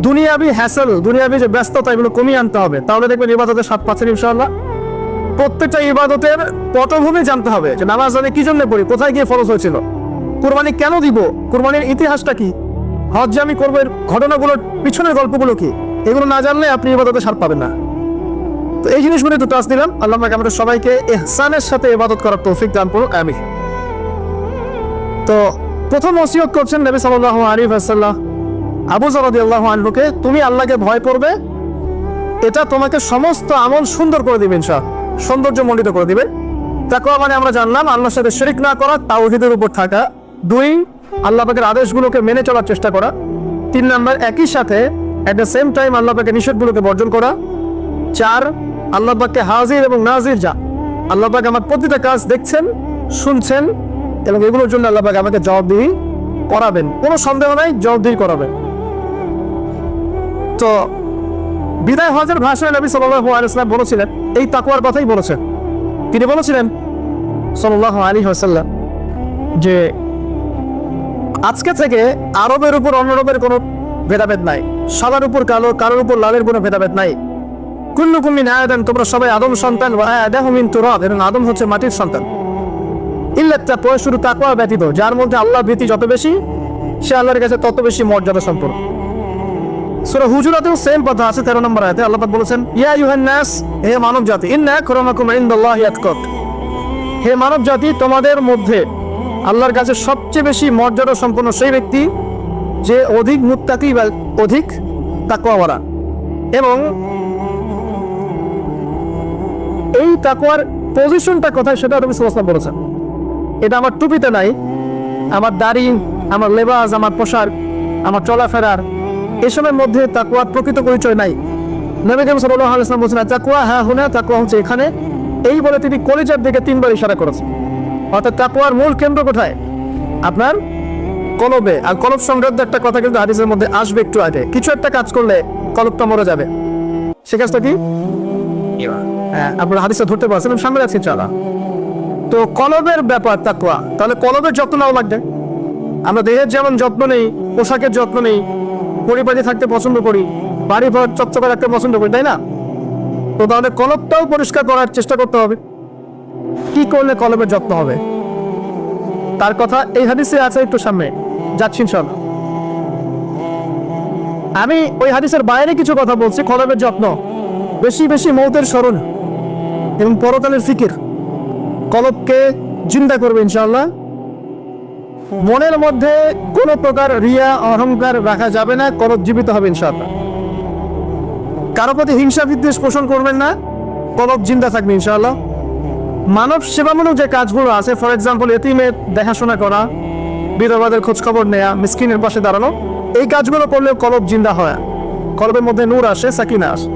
দুনিয়াবি হ্যাসেল, দুনিয়াবি যে ব্যস্ততা, এগুলো কমিয়ে আনতে হবে, তাহলে দেখবেন ইবাদতের স্বাদ পাচ্ছেন ইনশাআল্লাহ। প্রত্যেকটা ইবাদতের পটভূমি জানতে হবে, যে নামাজ আমি কি জন্য পড়ি, কোথায় গিয়ে ফরজ হয়েছিল, কুরবানি কেন দিব, কুরবানির ইতিহাসটা কি, হজ আমি করবো এর ঘটনাগুলোর পিছনের গল্পগুলো কি, এগুলো না জানলে আপনি ইবাদতের স্বাদ পাবেন না। তো এই জিনিসগুলো একটু টাচ দিলাম। আল্লাহ পাক আমাদের সবাইকে ইহসানের সাথে ইবাদত করার তৌফিক দান করুন, আমিন। তো প্রথম ওসিয়ত করছেন নবী সাল্লাল্লাহু আলাইহি ওয়াসাল্লাম আবু যর রাদিয়াল্লাহু আনহুকে, তুমি আল্লাহকে ভয় করবে, এটা তোমাকে সমস্ত আমল সুন্দর করে দিবে ইনশাআল্লাহ, সৌন্দর্যমণ্ডিত করে দিবে। তাকওয়া মানে আমরা জানলাম আল্লাহর সাথে শিরক না করা, তাওহীদের উপর থাকা। 2, আল্লাহ পাকের আদেশগুলোকে মেনে চলার চেষ্টা করা। 3 নাম্বার, একই সাথে এট দ্য সেম টাইম আল্লাহ পাকের নিষেধগুলোকে বর্জন করা। 4, আল্লাহ পাককে হাজির এবং নাজির যা, আল্লাহ পাক আমার প্রতিটা কাজ দেখছেন, শুনছেন, এবং এগুলোর জন্য আল্লাহ পাক আমাকে জবাবদিহি করাবেন, কোনো সন্দেহ নাই, জবাবদিহি করাবেন। তো বিদায় হজের ভাষণে নবী সাল্লাল্লাহু আলাইহি ওয়াসাল্লাম বলেছিলেন, এই তাকওয়ার কথাই বলেছেন। তিনি বলেছিলেন সাল্লাল্লাহু আলাইহি ওয়াসাল্লাম যে আজকে থেকে আরবের উপর অন্যরবের কোনো ভেদাভেদ নাই, সাদার উপর কালো, কালোর উপর লালের কোনো ভেদাভেদ নাই। কুল্লুকুম মিন আদম, তোমরা সবাই আদম সন্তান, ওয়া আদাহু মিন তুরাব, এবং আদম হচ্ছে মাটির সন্তান। ইল্লা তাকওয়া, শুধু তাকওয়া ব্যতীত, যার মধ্যে আল্লাহ ভীতি যত বেশি, সে আল্লাহর কাছে তত বেশি মর্যাদা সম্পন্ন। সূরা হুজুরাতেও সেম কথা আছে, 13 নম্বর আয়াতে আল্লাহ পাক বলেছেন, ইয়া আইয়ুহান নাস, হে মানব জাতি, ইন্না আকরামাকুম ইনদাল্লাহি আতকাকুম, হে মানব জাতি, তোমাদের মধ্যে আল্লাহর কাছে সবচেয়ে বেশি মর্যাদা সম্পন্ন সেই ব্যক্তি যে অধিক মুত্তাকি বা অধিক তাকওয়াওয়ালা। এবং এই তাকওয়ার পজিশনটা কোথায় সেটা নবী সাল্লাল্লাহু আলাইহি ওয়াসাল্লাম বলেছেন। এটা আমার টুপিতে নাই, আমার দাড়ি, আমার লেবাস, আমার পোশাক, আমার চলাফেরার, এসবের মধ্যে তাকওয়ার প্রকৃত পরিচয় নাই। নবী করিম সাল্লাল্লাহু আলাইহি ওয়াসাল্লাম বলেছেন, তাকওয়া হা হুনা, তাকওয়া হচ্ছে এখানে। এই বলে তিনি কলিজার দিকে 3 বার ইশারা করেছেন। অর্থাৎ তাকওয়ার মূল কেন্দ্র কোথায়? আপনার কলবে। আর কলব সংক্রান্ত একটা কথা কিন্তু হাদিসের মধ্যে আসবে একটু আগে। কিছু একটা কাজ করলে কলবটা মরে যাবে, সে কাজটা কি? হ্যাঁ, আপনারা হাদিসটা ধরতে পারছেন, আমি সামনে আছি ইনশাআল্লাহ। তো কলবের ব্যাপার তাকওয়া, তাহলে কলবের যত্ন নাও লাগবে। আমরা দেহের যেমন যত্ন নেই, পোশাকের যত্ন নেই, পরিপাটি থাকতে পছন্দ করি, বাড়ি ঘর চকচকে রাখতে পছন্দ করি, তাই না? তো তাহলে কলবটাও পরিষ্কার করার চেষ্টা করতে হবে। কি করলে কলবের যত্ন হবে, তার কথা এই হাদিসে আছে, একটু সামনে যাচ্ছি ইনশাআল্লাহ। আমি ওই হাদিসের বাইরে কিছু কথা বলছি। কলবের যত্ন, বেশি বেশি মৌতের স্মরণ এবং পরকালের ফিকির কলবকে জিন্দা করবে ইনশাআল্লাহ। মনের মধ্যে কোনো প্রকার রিয়া অহংকার রাখা যাবে না, কলব জীবিত হবে ইনশাআল্লাহ। কারো প্রতি হিংসা বিদ্বেষ পোষণ করবেন না, কলব জিন্দা থাকবে ইনশাআল্লাহ। মানব সেবামূলক যে কাজগুলো আছে, ফর এক্সাম্পল এতিমের দেখাশোনা করা, বিধবাদের খোঁজ খবর নেয়া, মিসকিনের পাশে দাঁড়ানো, এই কাজগুলো করলে কলব জিন্দা হয়, কলবের মধ্যে নূর আসে, সাকিনা আসে।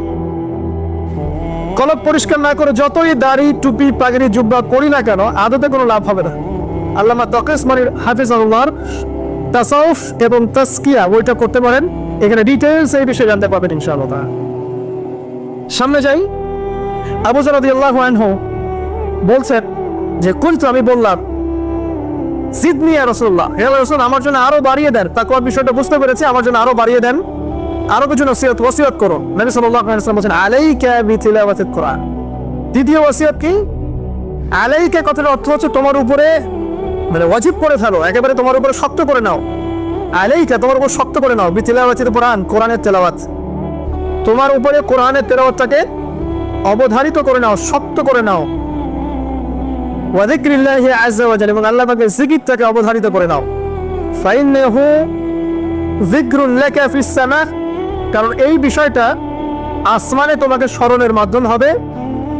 কলব পরিষ্কার না করে যতই দাড়ি টুপি পাগড়ি জুব্বা করি না কেন, আদতে কোনো লাভ হবে না। আল্লামা তকিস মানির হাফিজাহুল্লাহর তাসাউফ এবং তাসকিয়া ওইটা করতে পারেন, এখানে ডিটেইলস এই বিষয়ে জানতে পারবেন ইনশাআল্লাহ। সামনে যাই। আবু যর রাদিয়াল্লাহু আনহু বলছেন যে কুনতু, আমি বললাম, জিদনি ইয়া রাসূলুল্লাহ, হে রাসূল আমার জন্য আরো বাড়িয়ে দেন। তাকওয়ার বিষয়টা বুঝতে পেরেছি, আমার জন্য আরো বাড়িয়ে দেন, আরো কিছু ওসিয়ত করুন। নবী সাল্লাল্লাহু আলাইহি ওয়াসাল্লাম বলেন আলাইকা বিতিলাওয়াতিল কোরআন। দ্বিতীয় ওসিয়ত কি? আলাইকা কথার অর্থ হচ্ছে তোমার উপরে, মানে ওয়াজিব করে ফেলো, একেবারে তোমার উপরে শক্ত করে নাও। আলাইকা তোমার উপর শক্ত করে নাও, বিতিলাওয়াতিল কোরআন, কোরআনের তেলাওয়াত। তোমার উপরে কোরআনের তেলাওয়াতটাকে অবধারিত করে নাও, শক্ত করে নাও। ওয়া যিকরিল্লাহি আযজা ওয়া জাল্লা, এবং আল্লাহ পাকের জিকিরটাকে অবধারিত করে নাও। ফাইন্নাহু যিকরুন লাকা ফিস সামা, কারণ এই বিষয়টা আসমানে তোমাকে স্মরণের মাধ্যম হবে।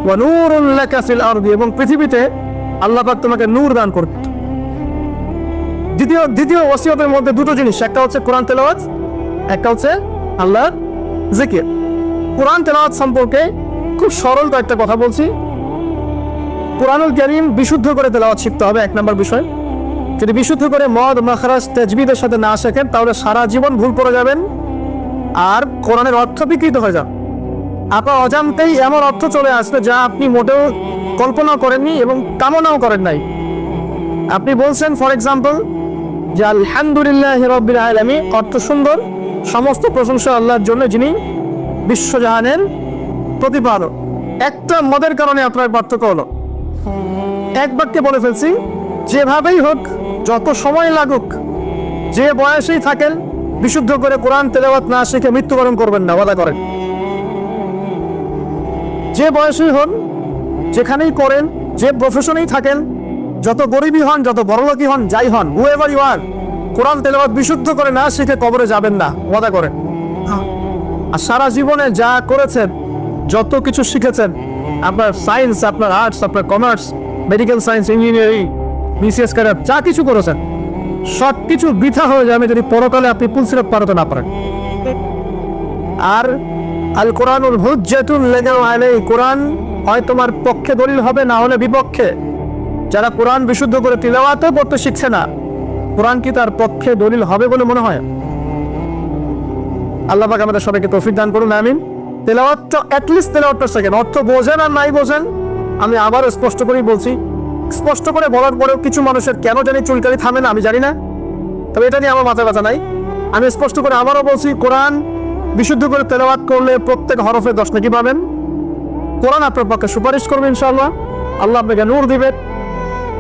ওয়া নূরুন লাকা ফিল আরদি, এবং পৃথিবীতে আল্লাহ পাক তোমাকে নূর দান করবে। দ্বিতীয় ওসিয়তের মধ্যে দুটো জিনিস, একটা হচ্ছে কোরআন তেলাওয়াত, একটা হচ্ছে আল্লাহর জিকির। কোরআন তেলাওয়াত সম্পর্কে খুব সরল একটা কথা বলছি। কোরআনুল কারীম বিশুদ্ধ করে তেলাওয়াত শিখতে হবে, এক নম্বর বিষয়। যদি বিশুদ্ধ করে মদ মাখরাজ তাজবিদের সাথে না শেখেন, তাহলে সারা জীবন ভুল করে যাবেন আর কোরআনের অর্থ বিকৃত হয়ে যাবে। আপনার অজান্তেই এমন অর্থ চলে আসবে যা আপনি মোটেও কল্পনা করেননি এবং কামনাও করেন নাই। আপনি বলছেন ফর এক্সাম্পল যে আলহামদুলিল্লাহ রাব্বিল আলামিন, অর্থ সুন্দর, সমস্ত প্রশংসা আল্লাহর জন্য যিনি বিশ্বজাহানের প্রতিপালক। একটা মদের কারণে আপনার পার্থক্য হলো, এক বাক্যে বলে ফেলছি, যেভাবেই হোক, যত সময় লাগুক, যে বয়সেই থাকেন, বিশুদ্ধ করে কোরআন তেলাওয়াত না শিখে মৃত্যুবরণ করবেন না, ওয়াদা করেন। যে বয়সেই হন, যেখানেই করেন, যে প্রফেশনেই থাকেন, যত গরিবই হন, যত বড়লোকই হন, যাই হন, হুএভার ইউ আর, কোরআন তেলাওয়াত বিশুদ্ধ করে না শিখে কবরে যাবেন না, ওয়াদা করেন। আর সারা জীবনে যা করেছেন, যত কিছু শিখেছেন, আপনার সায়েন্স, আপনার আর্টস, আপনার commerce, medical science, engineering, BCS cadre, যা কিছু করেছেন, সব কিছু বৃথা হয়ে যাবে যদি পরকালে আপনি পুলসিরাত পারতে না পারেন। আর আল কোরআনুল হুজ্জাতুন লাকা আলাইহি, কোরআন হয় তোমার পক্ষে দলিল হবে, না হলে বিপক্ষে। যারা কোরআন বিশুদ্ধ করে তিলাওয়াতও পড়তে শিখছে না, কোরআন কি তার পক্ষে দলিল হবে বলে মনে হয়? আল্লাহ পাক আমাদের সবাইকে তৌফিক দান করুন, আমিন। তেলাওয়াতটা অ্যাটলিস্ট তেলাওয়াতটা শেখেন। অর্থ বোঝেন আর নাই বোঝেন, আমি আবার স্পষ্ট করেই বলছি, স্পষ্ট করে বলার পরেও কিছু মানুষের কেন জানি চুলকানি থামে না, আমি জানি না, তবে এটা নিয়ে আমার মাথা ব্যথা নাই। আমি স্পষ্ট করে আবারও বলছি, কোরআন বিশুদ্ধ করে তেলাওয়াত করলে প্রত্যেক হরফে 10 নেকি পাবেন। কোরআন আপনার পক্ষে সুপারিশ করবে ইনশাআল্লাহ, আল্লাহ আপনাকে নূর দিবেন,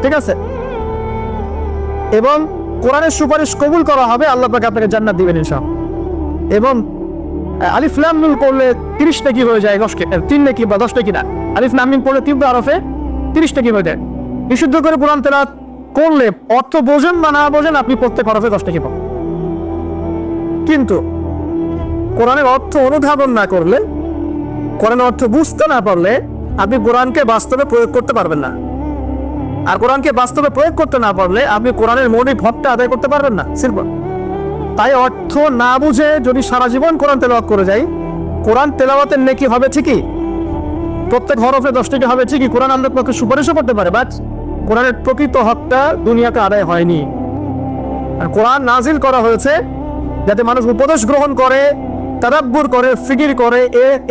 ঠিক আছে? এবং কোরআনের সুপারিশ কবুল করা হবে, আল্লাহ পাক আপনাকে জান্নাত দিবেন ইনশাআল্লাহ। এবং আলিফ লাম মিম পড়লে 30 নেকি হয়ে যায়, 3 নেকি বা 10 নেকি না, আলিফ লাম মিম পড়লে তীব্র হরফে 30 নেকি হয়ে যায়। বিশুদ্ধ করে কোরআন তেলাওয়াত করলে, অর্থ বোঝেন বা না বোঝেন, আপনি প্রত্যেক হরফে 10 নেকি পাবেন। কিন্তু কোরআনের অর্থ অনুধাবন না করলে, কোরআনের অর্থ বুঝতে না পারলে, আপনি কোরআনকে বাস্তবে প্রয়োগ করতে পারবেন না। আর কোরআনকে বাস্তবে প্রয়োগ করতে না পারলে আপনি কোরআনের মৌলিক হকটা আদায় করতে পারবেন না, সিম্পল। তাই অর্থ না বুঝে যদি সারা জীবন কোরআন তেলাওয়াত করে যাই, কোরআন তেলাওয়াতের নেকি হবে ঠিকই, প্রত্যেক হরফে 10 নেকি হবে ঠিকই, কোরআন আমাদের পক্ষে সুপারিশও করতে পারে, বাট কোরআনের প্রকৃত হকটা দুনিয়াতে আদায় হয়নি। আর কোরআন নাজিল করা হয়েছে যাতে মানুষ উপদেশ গ্রহণ করে, তাদাব্বুর করে, ফিকির করে,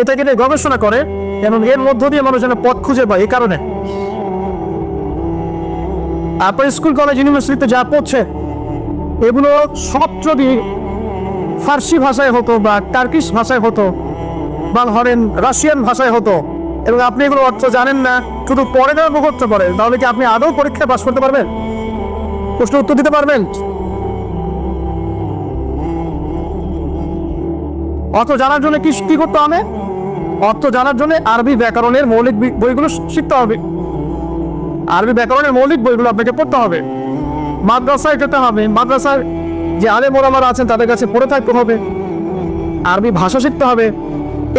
এটাকে নিয়ে গবেষণা করে, এবং এর মধ্য দিয়ে মানুষ যেন পথ খুঁজে পায়। এই কারণে আপনার স্কুল কলেজ ইউনিভার্সিটিতে যা পড়ছে, এগুলো সব যদি ফার্সি ভাষায় হতো বা টার্কিশ ভাষায় হতো বা ধরেন রাশিয়ান ভাষায় হতো, এবং আপনি এগুলো অর্থ জানেন না, শুধু পড়ে দেওয়া মুখস্থ করেন, তাহলে কি আপনি আদৌ পরীক্ষায় পাস করতে পারবেন? প্রশ্ন উত্তর দিতে পারবেন? অর্থ জানার জন্য কি করতে হবে? অর্থ জানার জন্য আরবি ব্যাকরণের মৌলিক বইগুলো শিখতে হবে। আরবি ব্যাকরণের মৌলিক বইগুলো আপনাকে পড়তে হবে, মাদ্রাসায় যেতে হবে, মাদ্রাসার যে আলেম ওলামারা আছেন তাদের কাছে পড়ে থাকতে হবে, আরবি ভাষা শিখতে হবে।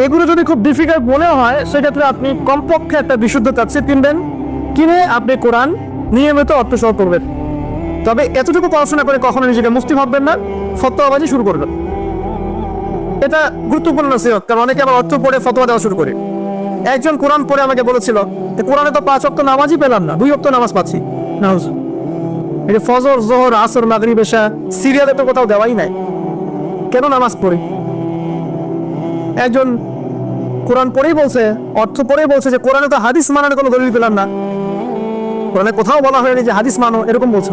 এগুলো যদি খুব ডিফিকাল্ট মনে হয়, সেক্ষেত্রে আপনি কমপক্ষে একটা বিশুদ্ধ তাফসীর কিনবেন, কিনে আপনি কোরআন নিয়মিত অর্থ সহ করবেন। তবে এতটুকু পড়াশোনা করে কখনো নিজেকে মুফতি ভাববেন না, ফতোয়াবাজি শুরু করবেন। এটা গুরুত্বপূর্ণ নসিহত, কারণ অনেকে আবার অর্থ পড়ে ফতোয়া দেওয়া শুরু করে। একজন কোরআন পড়ে আমাকে বলেছিল যে কোরআনে তো 5 ওয়াক্ত নামাজই পেলাম না, 2 ওয়াক্ত নামাজ পাচ্ছি। এই যে ফজর, যোহর, আসর, মাগরিব, এশা সিরিয়ালে তো কোথাও দেওয়াই নাই, কেন নামাজ পড়ি? একজন কোরআন পড়েই বলছে, অর্থ পড়েই বলছে যে কোরআনে তো হাদিস মানার কোনো দলিল পেলাম না, কোরআনে কোথাও বলা হয়নি যে হাদিস মানো, এরকম বলছে।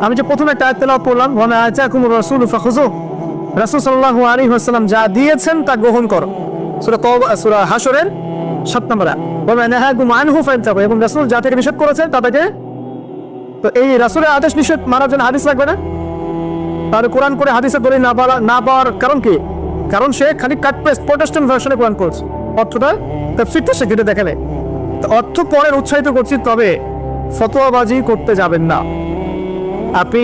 আমি যে প্রথমে একটা আয়াত তেলাওয়াত করলাম, ওয়া আতাকুমুর রাসূলু ফাখুযু, রাসূল সাল্লাল্লাহু আলাইহি ওয়াসাল্লাম যা দিয়েছেন তা গ্রহণ করো, সূরা তাওবা, সূরা হাশরের 7 নম্বর আয়াত। ওয়া মা নাহাকুম আনহু ফান্তাহু, এবং রাসূল যা থেকে নিষেধ করেছেন তা থেকে, তো এই রাসূলের আদেশ নিষেধ মানার জন্য হাদিস লাগবে না? তাহলে কোরআন পড়ে হাদিসের দলিল না পাওয়ার কারণ কি? কারণ সে খালি কাট পেস্ট প্রোটেস্ট্যান্ট ভার্সনে কোরআন পড়ছে, অর্থটা তাফসীরটা সে কেটে দেখে নেয়। তো অর্থ পড়ের উৎসাহিত করছি, তবে ফতোয়াবাজি করতে যাবেন না। আপনি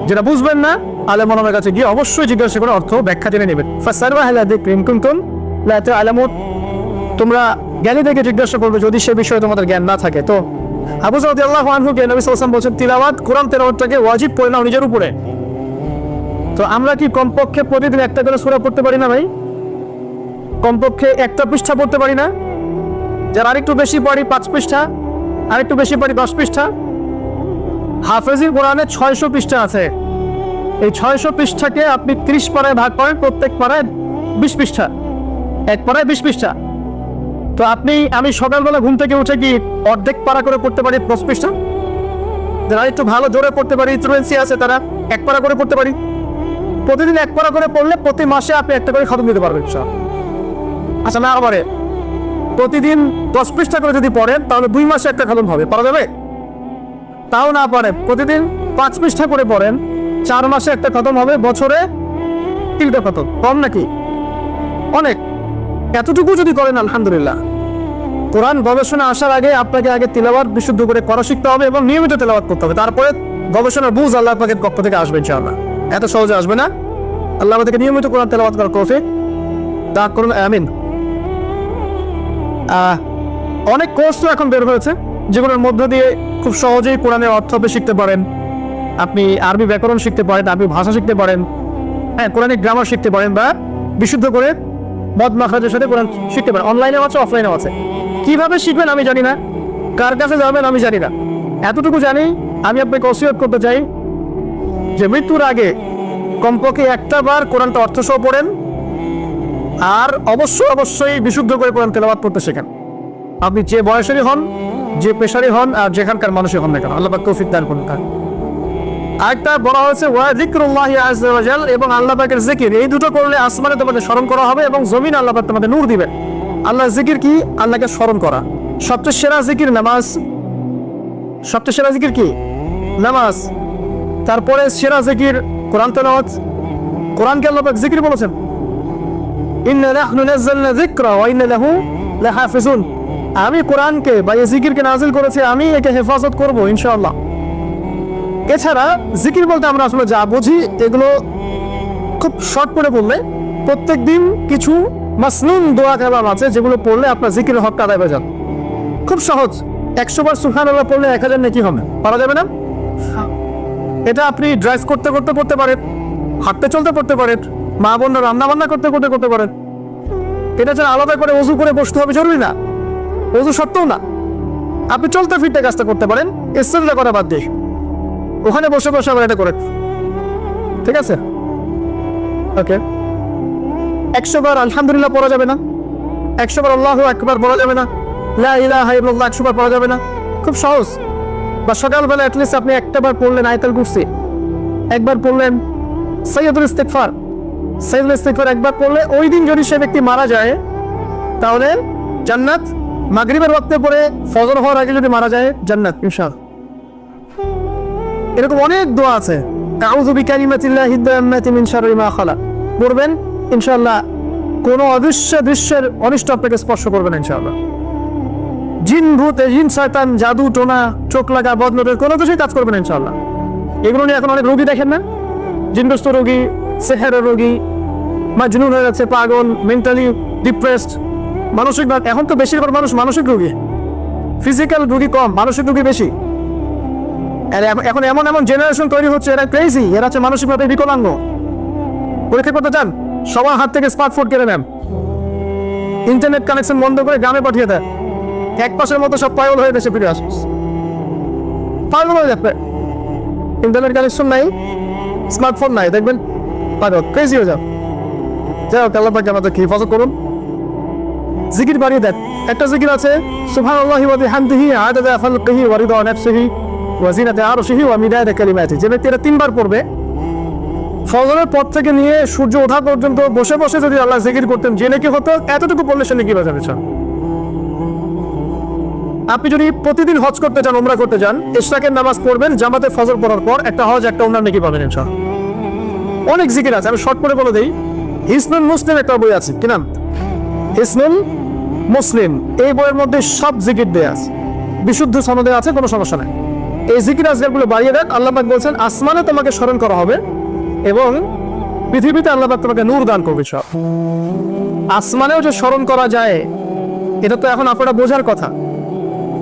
যেটা বুঝবেন না, আলেম ওলামার কাছে গিয়ে অবশ্যই জিজ্ঞাসা করে অর্থ ব্যাখ্যা জেনে নেবেন। ফাসালু আহলা যিকরি ইন কুনতুম লা তা'লামুন, তোমরা জ্ঞানী থেকে জিজ্ঞাসা করবে যদি সে বিষয়ে তোমাদের জ্ঞান না থাকে। তো আবু যর রাদিয়াল্লাহু আনহুকে নবী সাল্লাল্লাহু আলাইহি ওয়াসাল্লাম বলেছেন, তিলাওয়াত, কোরআন তেলাওয়াতটাকে ওয়াজিব করে নাও নিজের উপরে। তো আমরা কি কমপক্ষে প্রতিদিন একটা করে সূরা পড়তে পারি না ভাই? কমপক্ষে একটা পৃষ্ঠা পড়তে পারি না? যারা আরেকটু বেশি পড়ি 5 পৃষ্ঠা, আরেকটু বেশি পড়ি 10 পৃষ্ঠা। হাফেজির কোরআনে 600 পৃষ্ঠা আছে। এই 600 পৃষ্ঠাকে আপনি 30 পারায় ভাগ করেন, প্রত্যেক পারায় 20 পৃষ্ঠা, এক পারায় 20 পৃষ্ঠা। তো আমি সকালবেলা ঘুম থেকে উঠে কি অর্ধেক পারা করে পড়তে পারি 10 পৃষ্ঠা? যারা একটু ভালো জোরে পড়তে পারি, ফ্লুয়েন্সি আছে, তারা 1 পারা করে পড়তে পারি। প্রতিদিন 1 পারা করে পড়লে প্রতি মাসে আপনি একটা করে খতম দিতে পারবেন। আচ্ছা, না আবারে প্রতিদিন 10 পৃষ্ঠা করে যদি পড়েন তাহলে 2 মাসে একটা খতম হবে, পারা যাবে? তাও না পারে, প্রতিদিন 5 পৃষ্ঠা করে পড়েন, 4 মাসে একটা খতম হবে, বছরে 3টা খতম। কম নাকি? অনেক। এতটুকু যদি করেন আলহামদুলিল্লাহ। কোরআন গবেষণা আসার আগে আপনাকে আগে তিলাওয়াত বিশুদ্ধ করে করা শিখতে হবে এবং নিয়মিত তেলাওয়াত করতে হবে, তারপরে গবেষণার বুঝ আল্লাহ পাকের পক্ষ থেকে আসবে ইনশাআল্লাহ। এত সহজে আসবে না। আল্লাহ আমাদেরকে নিয়মিত কোরআন তেলাওয়াত করার তৌফিক দান করুন, আমিন। অনেক কোর্স তো এখন বের হয়েছে যেগুলোর মধ্য দিয়ে খুব সহজেই কোরআনের অর্থ শিখতে পারেন। আপনি আরবি ব্যাকরণ শিখতে পারেন, আরবি ভাষা শিখতে পারেন, হ্যাঁ, কোরআনিক গ্রামার শিখতে পারেন, বা বিশুদ্ধ করে মদ মাখরাজের সাথে কোরআন শিখতে পারেন। অনলাইনেও আছে, অফলাইনেও আছে। কিভাবে শিখবেন আমি জানি না, কার কাছে যাবেন আমি জানি না। এতটুকু জানি, আমি আপনাকে ওসিয়ত করতে চাই যে মৃত্যুর আগে কমপক্ষে একটা বার কোরআনটা অর্থ সহ পড়েন, আর অবশ্যই বিশুদ্ধ করে কোরআন তেলাওয়াত করতে শেখেন। আপনি যে বয়সেরই হন, যে পেশারই হন, আর যেখানকার মানুষই হন না কেন, আল্লাহ পাক তৌফিক দান করুন। আরেকটা বলা হয়েছে ওয়া যিকরুল্লাহি আযজা ওয়া জাল, এবং আল্লাহ পাকের জিকির। এই দুটো করলে আসমানে তোমাদের স্মরণ করা হবে এবং জমিনে আল্লাহ পাক তোমাদের নূর দিবেন। আল্লাহর জিকির কি? আল্লাহকে স্মরণ করা। সবচেয়ে সেরা জিকির নামাজ। সবচেয়ে সেরা জিকির কি? নামাজ। তারপরে সেরা জিকির কোরআন তেলাওয়াত। কোরআনকে আল্লাহ পাক জিকির বলেছেন, ইন্না নাহনু নাযালনা যিকরা ওয়া ইন্না লাহু লাহাফিজুন। আমি কোরআনকে বা এই জিকিরকে নাজিল করেছি, আমি একে হেফাজত করব ইনশাআল্লাহ। এছাড়া জিকির বলতে আমরা আসলে যা বুঝি এগুলো খুব শর্ট করে বললে, প্রত্যেক দিন কিছু মাসনুন দোয়া কালাম আছে যেগুলো পড়লে আপনার জিকিরের হকটা আদায় হয়ে যাবে। খুব সহজ। 100 বার সুবহানাল্লাহ পড়লে 1000 নেকি হবে, পারা যাবে না? এটা আপনি ড্রাইভ করতে করতে পড়তে পারেন, হাঁটতে চলতে পড়তে পারেন, মা বোনরা রান্না বান্না করতে করতে করতে পারেন। এটা ছাড়া আলাদা করে ওযু করে বসতে হবে জরুরি না, ওযু সত্ত্বেও না। আপনি চলতে ফিরতে কাজটা করতে পারেন, ইস্তেনজা করা বাদ দিয়ে ওখানে বসে বসে আবার এটা করে, ঠিক আছে? ওকে। 100 বার আলহামদুলিল্লাহ পড়া যাবে না, 100 বার আল্লাহু আকবার পড়া যাবে না, লা ইলাহা ইল্লাল্লাহ 100 বার পড়া যাবে না। খুব সহজ। বা সকালবেলা অ্যাটলিস্ট আপনি একটা বার পড়লেন আয়াতুল কুরসি, একবার পড়লেন সাইয়্যিদুল ইস্তিগফার, সাইয়্যিদুল ইস্তিগফার একবার পড়লে, ওই দিন যদি সে ব্যক্তি মারা যায় তাহলে জান্নাত। মাগরিবের ওয়াক্তে পড়ে ফজর হওয়ার আগে যদি মারা যায় জান্নাত ইনশাআল্লাহ। এরকম অনেক দোয়া আছে। আউযু বিকালিমাতিল্লাহিদ তাম্মাতি মিন শাররি মা খালাক পড়বেন ইনশাআল্লাহ। কোনো দৃশ্যের অনিষ্ট আপনাকে স্পর্শ করবে না ইনশাআল্লাহ। জিন ভূত, জিন শয়তান, জাদু টোনা, চোখ লাগা, বদনজর কোনো কিছুই কাজ করবে না ইনশাআল্লাহ। এগুলো নিয়ে এখন অনেক রোগী দেখেন না, জিনগ্রস্ত রোগী, সেহেরের রোগী, মাজনুন হয়ে যাচ্ছে, পাগল, মেন্টালি ডিপ্রেসড, মানসিক। এখন তো বেশিরভাগ মানুষ মানসিক রোগী, ফিজিক্যাল রোগী কম, মানসিক রোগী বেশি। আর এখন এমন এমন জেনারেশন তৈরি হচ্ছে, এরা ক্রেজি, এরা হচ্ছে মানসিকভাবে বিকলাঙ্গ। পরীক্ষা করতে চান, সবার হাত থেকে স্মার্টফোন কেড়ে নেন, ইন্টারনেট কানেকশন বন্ধ করে গ্রামে পাঠিয়ে দেন, এক পাশের মতো সব পাগল হয়ে দেশে ফিরে আসে, পাগল হয়ে যাবে। ইন্টারনেট কানেকশন নাই, স্মার্টফোন নাই, দেখবেন পাগল, ক্রেজি হয়ে যাও। যাই হোক, আল্লাহ পাক আমাদের হিফাজত করুন। জিকির বাড়িয়ে দেন। একটা জিকির আছে, সুবহানাল্লাহি ওয়া বিহামদিহি আদাদা খালকিহি ওয়া রিদা নাফসিহি ওয়া জিনাতা আরশিহি ওয়া মিদাদা কালিমাতিহি। যে ব্যক্তি এটা 3 বার পড়বে, ফজরের পর থেকে নিয়ে সূর্য ওঠা পর্যন্ত বসে বসে যদি আল্লাহ জিকির করতেন, যে নাকি হতো, এতটুকু পড়লে সে নাকি বাজাবে। আপনি যদি প্রতিদিন হজ করতে চান, উমরা করতে চান, ইশরাকের নামাজ পড়বেন, জামাতে ফজর পড়ার পর একটা হজ একটা উমরা নাকি পাবেন ইনশাআল্লাহ। অনেক জিকির আছে, আমি শর্ট করে বলে দেই। হিসনুল মুসলিম একটা বই আছে, কি নাম? হিসনুল মুসলিম। এই বইয়ের মধ্যে সব জিকির দেয়া আছে, বিশুদ্ধ সনদে আছে, কোনো সমস্যা নাই। এই জিকির আজকালগুলো বাড়িয়ে দেন। আল্লাহ পাক বলছেন আসমানে তোমাকে স্মরণ করা হবে এবং পৃথিবীতে আল্লাহ পাক তোমাকে নূর দান করবে। সব আসমানেও যে স্মরণ করা যায়, এটা তো এখন আপনারা বোঝার কথা।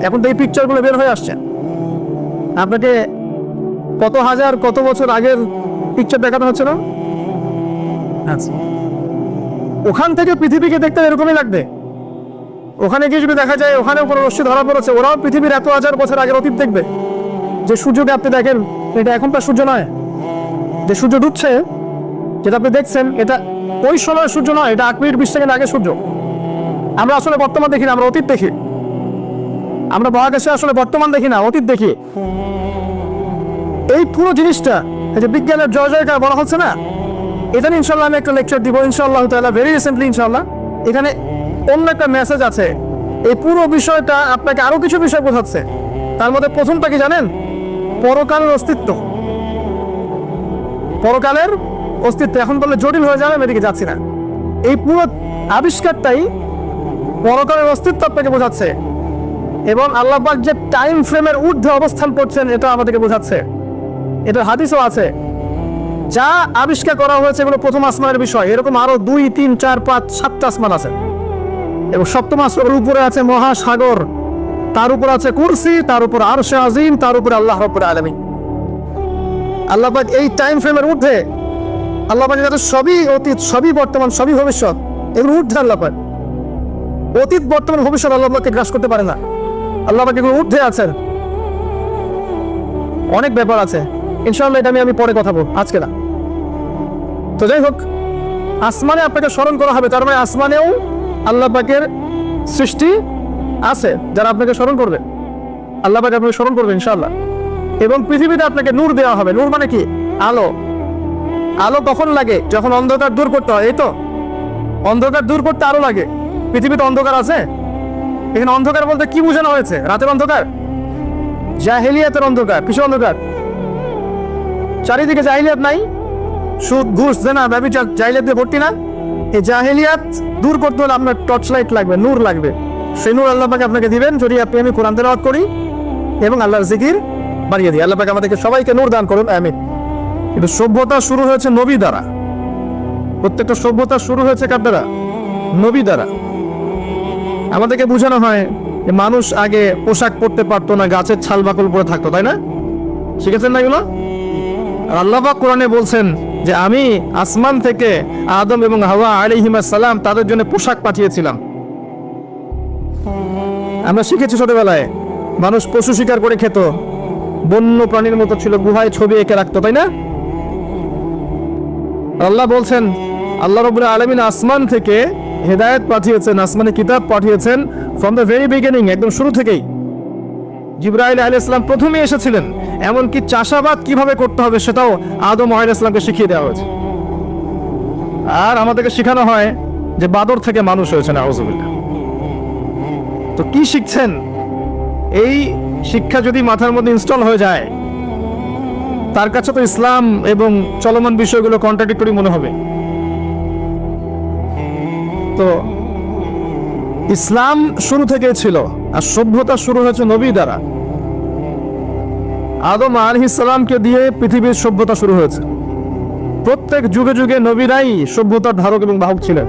এখন তো এই পিকচারগুলো বের হয়ে আসছে, আপনাকে কত হাজার কত বছর আগের পিকচার দেখানো হচ্ছে না? আচ্ছা, ওখান থেকে পৃথিবীকে দেখতে এরকমই লাগবে। ওখানে গিয়ে যদি দেখা যায় ওখানেও কোনো রশ্মি ধরা পড়েছে, ওরাও পৃথিবীর এত হাজার বছর আগের অতীত দেখবে। যে সূর্যকে আপনি দেখেন, এটা এখনকার সূর্য নয়। যে সূর্য ডুবছে, যেটা আপনি দেখছেন, এটা ওই সময় সূর্য নয়, এটা 8 মিনিট 20 সেকেন্ড আগে সূর্য। আমরা আসলে বর্তমান দেখি না, আমরা অতীত দেখি। আমরা মহাকাশে আসলে বর্তমান দেখি না, অতীত দেখি। এই পুরো জিনিসটা, এই যে বিজ্ঞানের জয় জয়কার বলা হচ্ছে না, এটা নিয়ে ইনশাল্লাহ আমি একটা লেকচার দিব ইনশাআল্লাহ তাআলা, ভেরি রিসেন্টলি ইনশাআল্লাহ। এখানে অন্য একটা মেসেজ আছে। এই পুরো বিষয়টা আপনাকে আরো কিছু বিষয় বোঝাচ্ছে। তার মধ্যে প্রথমটা কি জানেন? পরকালের অস্তিত্ব। পরকালের অস্তিত্ব এখন বললে জটিল হয়ে যাবে, এদিকে যাচ্ছি না। এই পুরো আবিষ্কারটাই পরকালের অস্তিত্ব আপনাকে বোঝাচ্ছে, এবং আল্লাহ পাক যে টাইম ফ্রেমের ঊর্ধ্বে অবস্থান করছেন এটা আমাদেরকে বোঝাচ্ছে। এটা হাদিসও আছে। যা আবিষ্কার করা হয়েছে এগুলো প্রথম আসমানের বিষয়। এরকম আরো 2, 3, 4, 5, 7টা আসমান আছে, এবং 7ম আসমানের উপরে আছে মহাসাগর, তার উপর আছে কুরসি, তার উপর আরশে আজিম, তার উপরে আল্লাহ রাব্বুল আলামিন। আল্লাহ পাক এই টাইম ফ্রেমের ঊর্ধ্বে, আল্লাহ পাক যাতে সবই অতীত, সবই বর্তমান, সবই ভবিষ্যৎ, এগুলো ঊর্ধ্বে আল্লাহ পাক। অতীত, বর্তমান, ভবিষ্যৎ আল্লাহ পাককে গ্রাস করতে পারে না। আল্লাহ পাক এগুলো ঊর্ধ্বে আছেন। অনেক ব্যাপার আছে, ইনশাআল্লাহ এটা আমি পরে কথা বলবো, আজকে না। তো যাই হোক, আসমানে আপনাকে স্মরণ করা হবে, তার মানে আসমানেও আল্লাহ পাকের সৃষ্টি আছে যারা আপনাকে স্মরণ করবে। আল্লাহ পাক আপনাকে স্মরণ করবে ইনশাআল্লাহ। এবং পৃথিবীতে আপনাকে নূর দেওয়া হবে। নূর মানে কি? আলো। আলো কখন লাগে? যখন অন্ধকার দূর করতে হয়। এই তো, অন্ধকার দূর করতে আলো লাগে। পৃথিবীতে অন্ধকার আছে? এখানে অন্ধকার বলতে কি বোঝানো হয়েছে? রাতের অন্ধকার, জাহেলিয়াতের অন্ধকার। কিসের অন্ধকার? চারিদিকে জাহেলিয়াত নাই? সুদ, ঘুষ, জেনা, ব্যভিচার জাহেলিয়াত দিয়ে ভর্তি না? এই জাহেলিয়াত দূর করতে হলে আপনার টর্চ লাইট লাগবে, নূর লাগবে। সেই নূর আল্লাহ পাক আপনাকে দিবেন যদি আমি কোরআন তেলাওয়াত করি এবং আল্লাহর জিকির বাড়িয়ে দিই। আল্লাহ পাক আমাদেরকে সবাইকে নূর দান করুন, আমিন। কিন্তু সভ্যতা শুরু হয়েছে নবী দ্বারা। প্রত্যেকটা সভ্যতা শুরু হয়েছে কার দ্বারা? নবী দ্বারা। আমাদেরকে বোঝানো হয় যে মানুষ আগে পোশাক পরতে পারতো না, গাছের ছাল বাকল পরে থাকতো, তাই না? শিখেছেন না এগুলো? আর আল্লাহ পাক কোরআনে বলছেন যে আমি আসমান থেকে আদম এবং হাওয়া আলাইহিস সালাম তাদের জন্য পোশাক পাঠিয়েছিলাম। আমরা শিখেছি ছোটবেলায় মানুষ পশু শিকার করে খেত, বন্য প্রাণীর মতো ছিল, গুহায় ছবি এঁকে রাখতো, তাই না? আল্লাহ বলছেন আল্লাহ রাব্বুল আলামিন আসমান থেকে হেদায়েত পাঠিয়েছেন, আসমানে কিতাব পাঠিয়েছেন ফ্রম দ্য ভেরি বিগিনিং, একদম শুরু থেকেই। জিবরাইল আলাইহিস সালাম প্রথমেই এসেছিলেন। এমনকি চাষাবাদ কিভাবে করতে হবে সেটাও আদম আলাইহিস সালামকে শিখিয়ে দেওয়া হয়েছে। আর আমাদেরকে শেখানো হয় যে বাদর থেকে মানুষ হয়েছে, নাউযুবিল্লাহ। তো কি শিখছেন? এই শিক্ষা যদি মাথার মধ্যে ইনস্টল হয়ে যায়, তার কাছে তো ইসলাম এবং চলমান বিষয়গুলো কন্ট্রাডিক্টরি মনে হবে। তো ইসলাম শুরু থেকে ছিল, আর সভ্যতা শুরু হয়েছে নবী দ্বারা। আদম আলাইহিস সালামকে দিয়ে পৃথিবীর সভ্যতা শুরু হয়েছে। প্রত্যেক যুগে যুগে নবীরাই সভ্যতার ধারক এবং বাহক ছিলেন।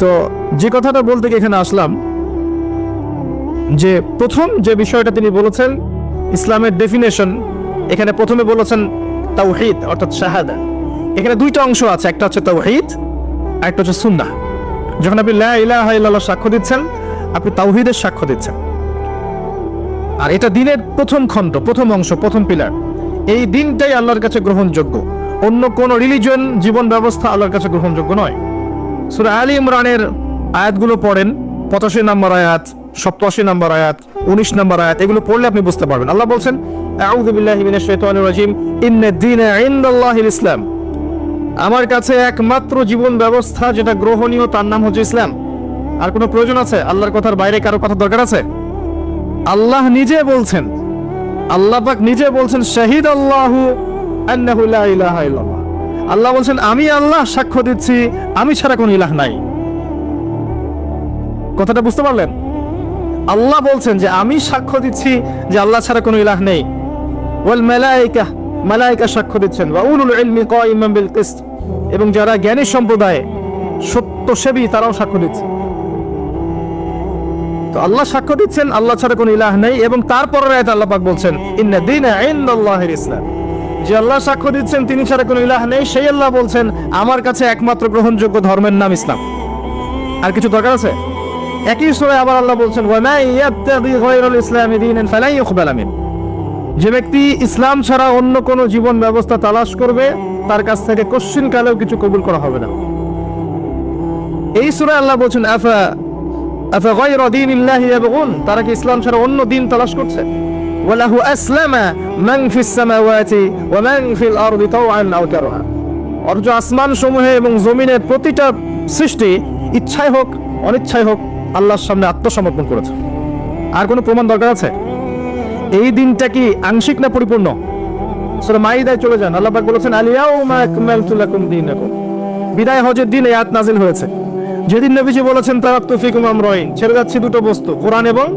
তো যে কথাটা বলতে গিয়ে এখানে আসলাম, যে প্রথম যে বিষয়টা তিনি বলেছেন ইসলামের ডেফিনেশন, এখানে প্রথমে বলেছেন তাওহীদ অর্থাৎ শাহাদা। এখানে দুইটা অংশ আছে, একটা হচ্ছে তাওহীদ আর একটা হচ্ছে সুন্নাহ। যখন আপনি লা ইলাহা ইল্লাল্লাহ সাক্ষ্য দিচ্ছেন, আপনি তাওহীদের সাক্ষ্য দিচ্ছেন। আর এটা দিনের প্রথম খণ্ড, প্রথম অংশ, প্রথম পিলার। এই দিনটাই আল্লাহর কাছে গ্রহণযোগ্য, অন্য কোন রিলিজন, জীবন ব্যবস্থা আল্লাহর কাছে গ্রহণযোগ্য নয়। সূরা আলী ইমরানের আয়াতগুলো পড়েন, 85 নম্বর আয়াত, 87 নম্বর আয়াত, 19 নম্বর আয়াত, এগুলো পড়লে আপনি বুঝতে পারবেন। আল্লাহ বলছেন আউযু বিল্লাহি মিনাশ শাইতানির রাজিম ইন্নাদ দীনা ইনদাল্লাহিল ইসলাম, আমার কাছে একমাত্র জীবন ব্যবস্থা যেটা গ্রহণীয় তার নাম হচ্ছে ইসলাম। আর কোনো প্রয়োজন আছে? আল্লাহর কথার বাইরে কারো কথা দরকার আছে? আল্লাহ নিজে বলছেন, আল্লাহ পাক নিজে বলছেন শাহিদ আল্লাহু আন্নাহু লা ইলাহা ইল্লাল্লাহ, আল্লাহ বলছেন আমি আল্লাহ সাক্ষ্য দিচ্ছি আমি ছাড়া কোনো ইলাহ নাই। কথাটা বুঝতে পারলেন? আল্লাহ বলছেন যে আমি সাক্ষ্য দিচ্ছি যে আল্লাহ ছাড়া কোনো ইলাহ নেই। ওয়াল মালায়েকা, মালায়েকা সাক্ষ্য দিচ্ছেন, ওয়া উলুল ইলমি কাইমান বিল কিসত, এবং যারা জ্ঞানী সম্প্রদায় সত্যসেবী তারাও সাক্ষ্য দিচ্ছে। তো আল্লাহ সাক্ষ্য দিচ্ছেন আল্লাহ ছাড়া কোনো ইলাহ নেই, এবং তারপরের আয়াতে আল্লাহ পাক বলছেন ইন্না দীনা ইনদাল্লাহিল ইসলাম, যে আল্লাহ সাক্ষ্য দিচ্ছেন তিনি ছাড়া কোনো ইলাহ নেই, সেই আল্লাহ বলছেন আমার কাছে একমাত্র গ্রহণযোগ্য ধর্মের নাম ইসলাম। আর কিছু দরকার আছে? একই সূরায় আবার আল্লাহ বলছেন ওয়া মা ইয়াত্তাবি গায়রাল ইসলামি দীনান ফালা ইউকবাল মিন, যে ব্যক্তি ইসলাম ছাড়া অন্য কোনো জীবন ব্যবস্থা তালাশ করবে তার কাছ থেকে কোশ্চিন কালেও কিছু কবুল করা হবে না। এই সূরায় আল্লাহ বলছেন আফা গায়রা দীনিল্লাহি ইয়াবগুন, তারা কি ইসলাম ছাড়া অন্য দিন তালাশ করছে? ওয়ালাহু আসলামা মান ফিস সামাওয়াতি ওয়া মান ফিল আরদি তাওআন আও কারহা, অর্জ আসমান সমূহে এবং জমিনের প্রতিটা সৃষ্টি ইচ্ছায় হোক অনিচ্ছায় হোক আল্লাহর সামনে আত্মসমর্পণ করেছে। আর কোনো প্রমাণ দরকার আছে? এই দিনটা কি আংশিক না পরিপূর্ণ? সূরা মাইদায় চলে যান, আল্লাহ পাক বলেছেন আল ইয়াউমা আকমালতু লাকুম দীনাকুম, বিদায় হজের দিন এই আয়াত নাযিল হয়েছে, যেদিন নবীজি বলেছেন তারাকতু ফিকুম আমরাইন, ছেড়ে যাচ্ছি দুটো বস্তু, কোরআন এবং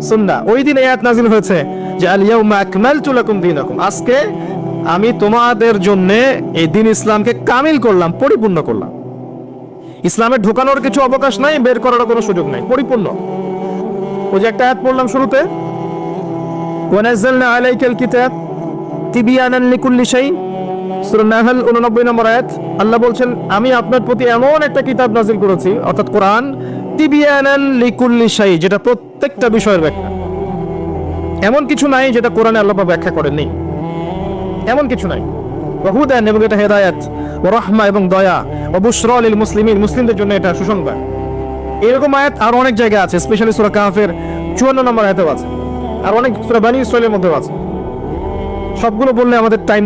সুন্নাহ। ওই দিন এই আয়াত নাযিল হয়েছে যে আল ইয়াউমা আকমালতু লাকুম দীনাকুম, আজকে আমি তোমাদের জন্য এই দিন ইসলামকে কামিল করলাম, পরিপূর্ণ করলাম। ইসলামে ঢোকানোর কিছু অবকাশ নাই, বের করার কোনো সুযোগ নাই, পরিপূর্ণ। ওই যে একটা আয়াত পড়লাম শুরুতে, ওয়া নাযালনা আলাইকাল কিতাব তিবয়ানান লিকুল্লি শাই, সূরা নাহল 89 নম্বর আয়াত। আল্লাহ বলছেন আমি আপনার প্রতি এমন একটা কিতাব নাযিল করেছি, অর্থাৎ কোরআন, তিবয়ানান লিকুল্লি শাই, যেটা প্রত্যেকটা বিষয়ের ব্যাখ্যা। এমন কিছু নাই যেটা কোরআনে আল্লাহ পাক ব্যাখ্যা করেননি, এমন কিছু নাই। ওয়া হুদান, এবং এটা হেদায়েত, ওয়া রাহমা, এবং দয়া, ওয়া বুশরা লিল মুসলিমিন, মুসলিমদের জন্য এটা সুসংবাদ। এরকম আয়াত আর অনেক জায়গায় আছে, স্পেশালি সূরা কাহফের 54 নম্বর আয়াতেও আছে, আর অনেক সূরা বনী ইসরাঈলের মধ্যেও আছে। সবগুলো বললে আমাদের টাইম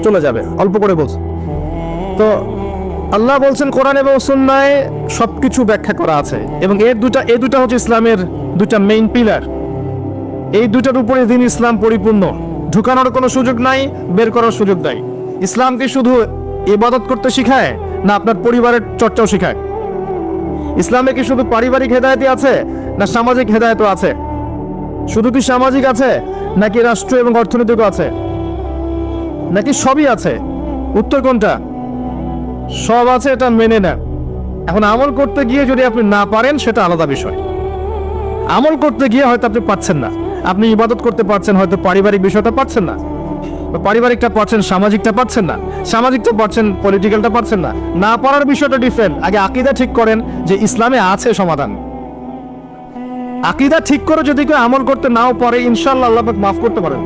চলে যাবে, অল্প করে বলছি। তো আল্লাহ বলছেন কোরআন এবং সুন্নাহে সবকিছু ব্যাখ্যা করা আছে, এবং এই দুটা হচ্ছে ইসলামের দুটা মেইন পিলার। এই দুটার উপরে দিন ইসলাম পরিপূর্ণ, ঢুকানোর কোনো সুযোগ নাই, বের করার সুযোগ নাই। ইসলামকে শুধু ইবাদত করতে শিখায় না আপনার পরিবারের চর্চাও শিখায়? ইসলামে কি শুধু পারিবারিক হেদায়েতই আছে না সামাজিক হেদায়েতও আছে? শুধু কি সামাজিক আছে নাকি রাষ্ট্র এবং অর্থনৈতিকও আছে, নাকি সবই আছে? উত্তর কোনটা? সব আছে, এটা মেনে নেন। এখন আমল করতে গিয়ে যদি আপনি না পারেন সেটা আলাদা বিষয়। আমল করতে গিয়ে হয়তো আপনি পাচ্ছেন না, আপনি ইবাদত করতে পারছেন, হয়তো পারিবারিক বিষয়টা পাচ্ছেন না, পারিবারিকটা পাচ্ছেন, সামাজিকটা পাচ্ছেন না, সামাজিকটা পাচ্ছেন, পলিটিক্যালটা পাচ্ছেন না। না পারার বিষয়টা ডিফারেন্ট। আগে আকীদা ঠিক করেন যে ইসলামে আছে সমাধান। আকীদা ঠিক করে যদি কেউ আমল করতে নাও পারে, ইনশাআল্লাহ আল্লাহ পাক মাফ করতে পারেন।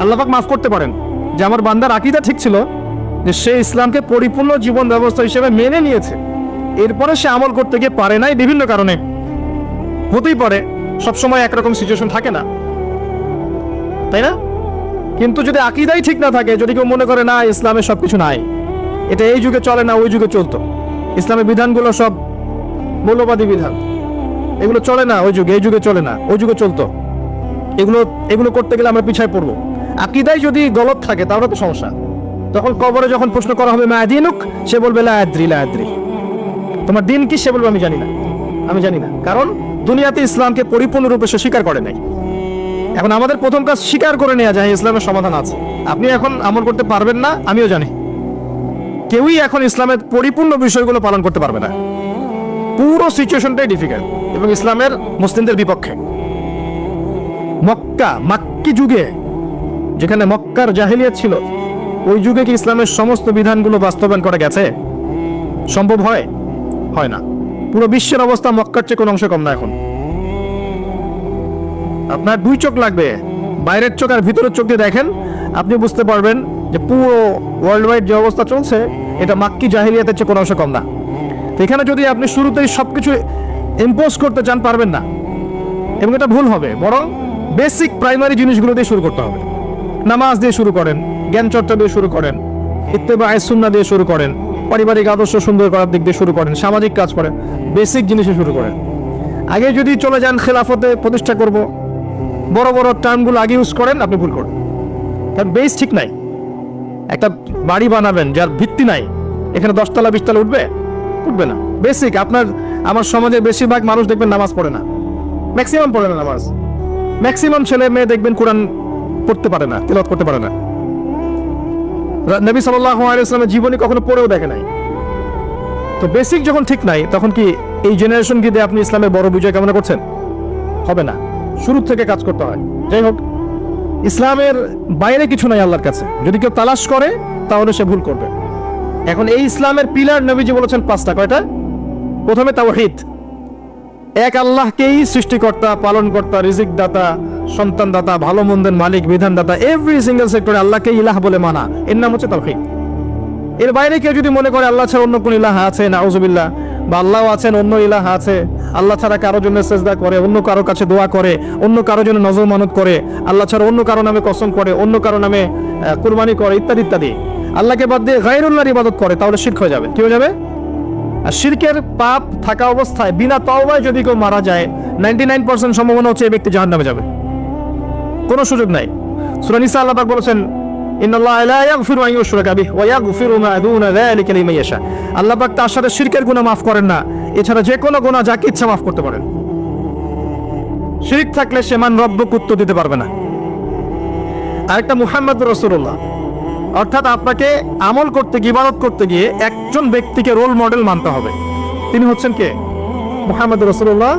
আল্লাহ পাক মাফ করতে পারেন যে আমার বান্দার আকীদা ঠিক ছিল, যে সে ইসলামকে পরিপূর্ণ জীবন ব্যবস্থা হিসেবে মেনে নিয়েছে, এরপরে সে আমল করতে গিয়ে পারে নাই বিভিন্ন কারণে। হতেই পারে, সবসময় একরকম সিচুয়েশন থাকে না, তাই না? কিন্তু যদি আকীদাই ঠিক না থাকে, যদি কেউ মনে করে না ইসলামে সবকিছু নাই, এটা এই যুগে চলে না ওই যুগে চলতো, ইসলামের বিধানগুলো সব মৌলবাদী বিধান, এগুলো চলে না ওই যুগে, এই যুগে চলে না ওই যুগে চলতো, এগুলো করতে গেলে আমরা পিছায় পড়বো, আকীদায় যদি গলত থাকে তাহলে তো সমস্যা। তখন কবরে যখন প্রশ্ন করা হবে মা দিনুক, সে বলবে লা আদ্রি লা আদ্রি, তোমার দিন কি? সে বলবে আমি জানি না, আমি জানি না। কারণ দুনিয়াতে ইসলামকে পরিপূর্ণরূপে সে স্বীকার করে নাই। এখন আমাদের প্রথম কাজ স্বীকার করে নেওয়া যায় ইসলামের সমাধান আছে। আপনি এখন আমল করতে পারবেন না, আমিও জানি। কেউই এখন ইসলামের পরিপূর্ণ বিষয়গুলো পালন করতে পারবে না, পুরো সিচুয়েশনটাই ডিফিকাল্ট। এবং ইসলামের মুসলিমদের বিপক্ষে। মাক্কি যুগে, যেখানে মক্কার জাহেলিয়াত ছিল, ওই যুগে কি ইসলামের সমস্ত বিধানগুলো বাস্তবায়ন করা গেছে? সম্ভব হয় না। পুরো বিশ্বের অবস্থা মক্কার চেয়ে কোনো অংশ কম না। এখন আপনার 2 চোখ লাগবে, বাইরের চোখ আর ভিতরের চোখ দিয়ে দেখেন, আপনি বুঝতে পারবেন যে পুরো ওয়ার্ল্ড ওয়াইড যে অবস্থা চলছে, এটা মাক্কি জাহেলিয়াতের চেয়ে কোনো অংশ কম না। তো এখানে যদি আপনি শুরুতেই সবকিছু ইম্পোজ করতে চান, পারবেন না, এবং এটা ভুল হবে। বরং বেসিক প্রাইমারি জিনিসগুলো দিয়ে শুরু করতে হবে। নামাজ দিয়ে শুরু করেন, জ্ঞান চর্চা দিয়ে শুরু করেন, ইত্তেবায়ে সুন্নাহ দিয়ে শুরু করেন, পারিবারিক আদর্শ সুন্দর করার দিক দিয়ে শুরু করেন, সামাজিক কাজ করেন, বেসিক জিনিসে শুরু করেন। আগে যদি চলে যান খেলাফতে প্রতিষ্ঠা করব, বড় বড় টার্মগুলো আগে ইউজ করেন, আপনি ভুল করেন। কারণ বেস ঠিক নাই। একটা বাড়ি বানাবেন যার ভিত্তি নাই, এখানে 10 তলা 20 তলা উঠবে না। বেসিক আমার সমাজের বেশিরভাগ মানুষ দেখবেন নামাজ পড়ে না, ম্যাক্সিমাম পড়ে না নামাজ। ম্যাক্সিমাম ছেলে মেয়ে দেখবেন কোরআন পড়তে পারে না, তেলাওয়াত করতে পারে না। নবী সাল্লাল্লাহু আলাইহি ওয়াসাল্লামের জীবনী কখনো পড়েও দেখে নাই। তো বেসিক যখন ঠিক নাই, তখন কি এই জেনারেশনকে দিয়ে আপনি ইসলামের বড় বিজয় কামনা করছেন? হবে না। শুরু থেকে কাজ করতে হয়। যাই হোক, ইসলামের বাইরে কিছু নাই আল্লাহর কাছে। যদি কেউ তালাশ করে তাহলে সে ভুল করবে। এখন এই ইসলামের পিলার নবীজি বলেছেন 5টা। কয়টা? প্রথমে তাওহীদ, এক আল্লাহকেই সৃষ্টিকর্তা, পালনকর্তা, রিজিক দাতা, সন্তান দাতা, ভালো মন্দের মালিক, বিধান দাতা, এভরি সিঙ্গেল সেক্টরে আল্লাহকে ইলাহ বলে মানা, এর নাম হচ্ছে তাওহীদ। এর বাইরে কেউ যদি মনে করে আল্লাহ ছাড়া অন্য কোন ইলাহ আছে, নাউজুবিল্লাহ, বা আল্লাহ আছেন, অন্য ইলাহ আছে, আল্লাহ ছাড়া কারোর জন্য সেজদা করে, অন্য কারো কাছে দোয়া করে, অন্য কারো জন্য নজর মানত করে, আল্লাহ ছাড়া অন্য কারো নামে কসম করে, অন্য কারো নামে কুরবানি করে, ইত্যাদি ইত্যাদি, আল্লাহকে বাদ দিয়ে গায়রুল্লাহর ইবাদত করে, তাহলে শিরক হয়ে যাবে। কি হয়ে যাবে? আর শিরকের পাপ থাকা অবস্থায় বিনা তওবায় যদি কেউ মারা যায়, 99% সম্ভাবনা হচ্ছে এই ব্যক্তি জাহান্নামে যাবে, কোনো সুযোগ নাই। সূরা নিসা আল্লাহ পাক বলেছেন, ইন্নাল্লাহা লা ইয়াগফিরু আন ইউশরাকা বিহি ওয়া ইয়াগফিরু মা দুনা যালিকা লিমান ইয়াশা। আল্লাহ পাক তার সাথে শিরকের গুনাহ মাফ করেন না, এছাড়া যে কোনো গুনাহ যাকে ইচ্ছা মাফ করতে পারেন। শিরক থাকলে সে মান রব্বুক উত্তর দিতে পারবে না। আরেকটা মুহাম্মদুর রাসূলুল্লাহ, অর্থাৎ আপনাকে আমল করতে গিয়ে, ইবাদত করতে গিয়ে একজন ব্যক্তিকে রোল মডেল মানতে হবে। তিনি হচ্ছেন কে? মুহাম্মদুর রাসূলুল্লাহ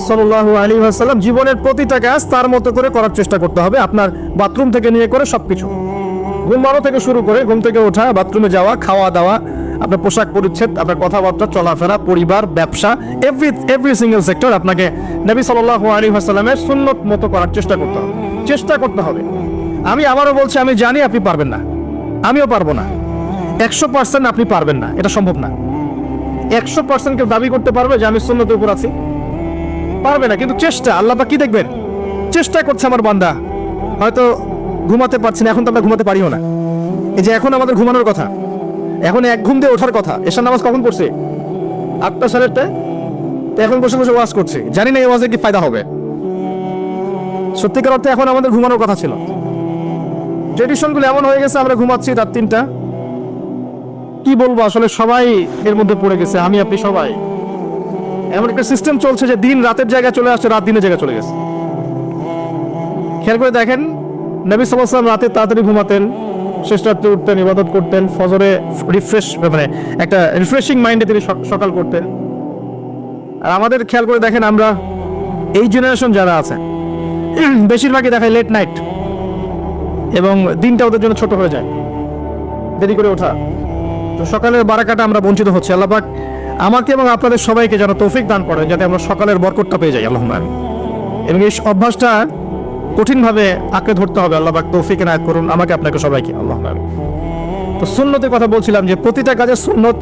সাল্লাল্লাহু আলাইহি ওয়াসাল্লাম। জীবনের প্রতিটা কাজ তার মতো করে করার চেষ্টা করতে হবে। আপনার বাথরুম থেকে নিয়ে করে সবকিছু, ঘুমানো থেকে শুরু করে, ঘুম থেকে ওঠা, বাথরুমে যাওয়া, খাওয়া দাওয়া, আপনার পোশাক পরিচ্ছদ, আপনার কথাবার্তা, চলাফেরা, পরিবার, ব্যবসা, এভরি সিঙ্গেল সেক্টর আপনাকে নবী সাল্লাল্লাহু আলাইহি ওয়াসাল্লামের সুন্নত মতো করার চেষ্টা করতে হবে। আমি আবারও বলছি, আমি জানি আপনি পারবেন না, আমিও পারবো না। 100% আপনি পারবেন না, এটা সম্ভব না। 100% কেউ দাবি করতে পারবে যে আমি সুন্নতের উপর আছি? পারবে না। কিন্তু চেষ্টা, আল্লাহ পাক কি দেখবেন? চেষ্টা করছে আমার বান্দা। হয়তো ঘুমাতে পারছি না, এখন তো আমরা ঘুমাতে পারিও না। এই যে এখন আমাদের ঘুমানোর কথা, এখন এক ঘুম দিয়ে ওঠার কথা। এশার নামাজ কখন পড়ছে? 8টা 8:30। তো এখন বসে বসে ওয়াজ করছি, জানি না এই ওয়াজে কি ফায়দা হবে। সত্যিকার অর্থে এখন আমাদের ঘুমানোর কথা ছিল। ট্রেডিশনগুলো এমন হয়ে গেছে, আমরা ঘুমাচ্ছি রাত 3টা। কি বলবো, আসলে সবাই এর মধ্যে পড়ে গেছে, আমি আপনি সবাই। এমন একটা সিস্টেম চলছে যে দিন রাতের জায়গায় চলে আসছে, রাত দিনের জায়গায় চলে গেছে। খেয়াল করে দেখেন, নবী সাল্লাল্লাহু আলাইহি ওয়াসাল্লাম রাতে তাড়াতাড়ি ঘুমাতেন, শেষ রাত্রে উঠতেন, ইবাদত করতেন, ফজরে একটা রিফ্রেশিং মাইন্ডে তিনি সকাল করতেন। আর আমাদের খেয়াল করে দেখেন, আমরা এই জেনারেশন যারা আছে বেশিরভাগই দেখায় লেট নাইট, এবং দিনটা ওদের জন্য ছোট হয়ে যায়, দেরি করে ওঠা। তো সকালের বারাকাটা আমরা বঞ্চিত হচ্ছি। আল্লাহ পাক আমাকে এবং আপনাদের সবাইকে যেন তৌফিক দান করেন, যাতে আমরা সকালের বরকতটা পেয়ে যাই, আল্লাহুম্মা আমিন। এবং এই অভ্যাসটা কঠিনভাবে আঁকড়ে ধরতে হবে। আল্লাহ পাক তৌফিক এনায়েত করুন আমাকে, আপনাকে, সবাইকে, আল্লাহুম্মা আমিন। তো সুন্নতের কথা বলছিলাম যে প্রতিটা কাজে সুন্নত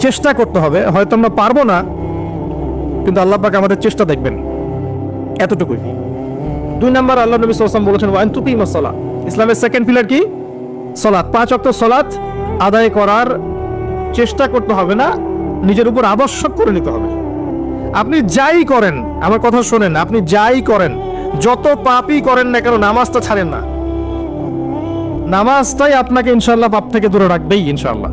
চেষ্টা করতে হবে। হয়তো আমরা পারবো না, কিন্তু আল্লাহ পাক আমাদের চেষ্টা দেখবেন, এতটুকুই। 2 নাম্বার, আল্লাহ নবী সাল্লাল্লাহু আলাইহি ওয়াসাল্লাম বলেছেন, ওয়া আন তুকিমাস সালাত। ইসলামের সেকেন্ড পিলার কি? সালাত। 5 ওয়াক্ত সালাত আদায় করার চেষ্টা করতে হবে না, নিজের উপর আবশ্যক করে নিতে হবে। আপনি যাই করেন, আমার কথা শোনেন, আপনি যাই করেন, যত পাপই করেন না কেন, নামাজটা ছাড়েন না। নামাজটাই আপনাকে ইনশাআল্লাহ পাপ থেকে দূরে রাখবেই ইনশাআল্লাহ।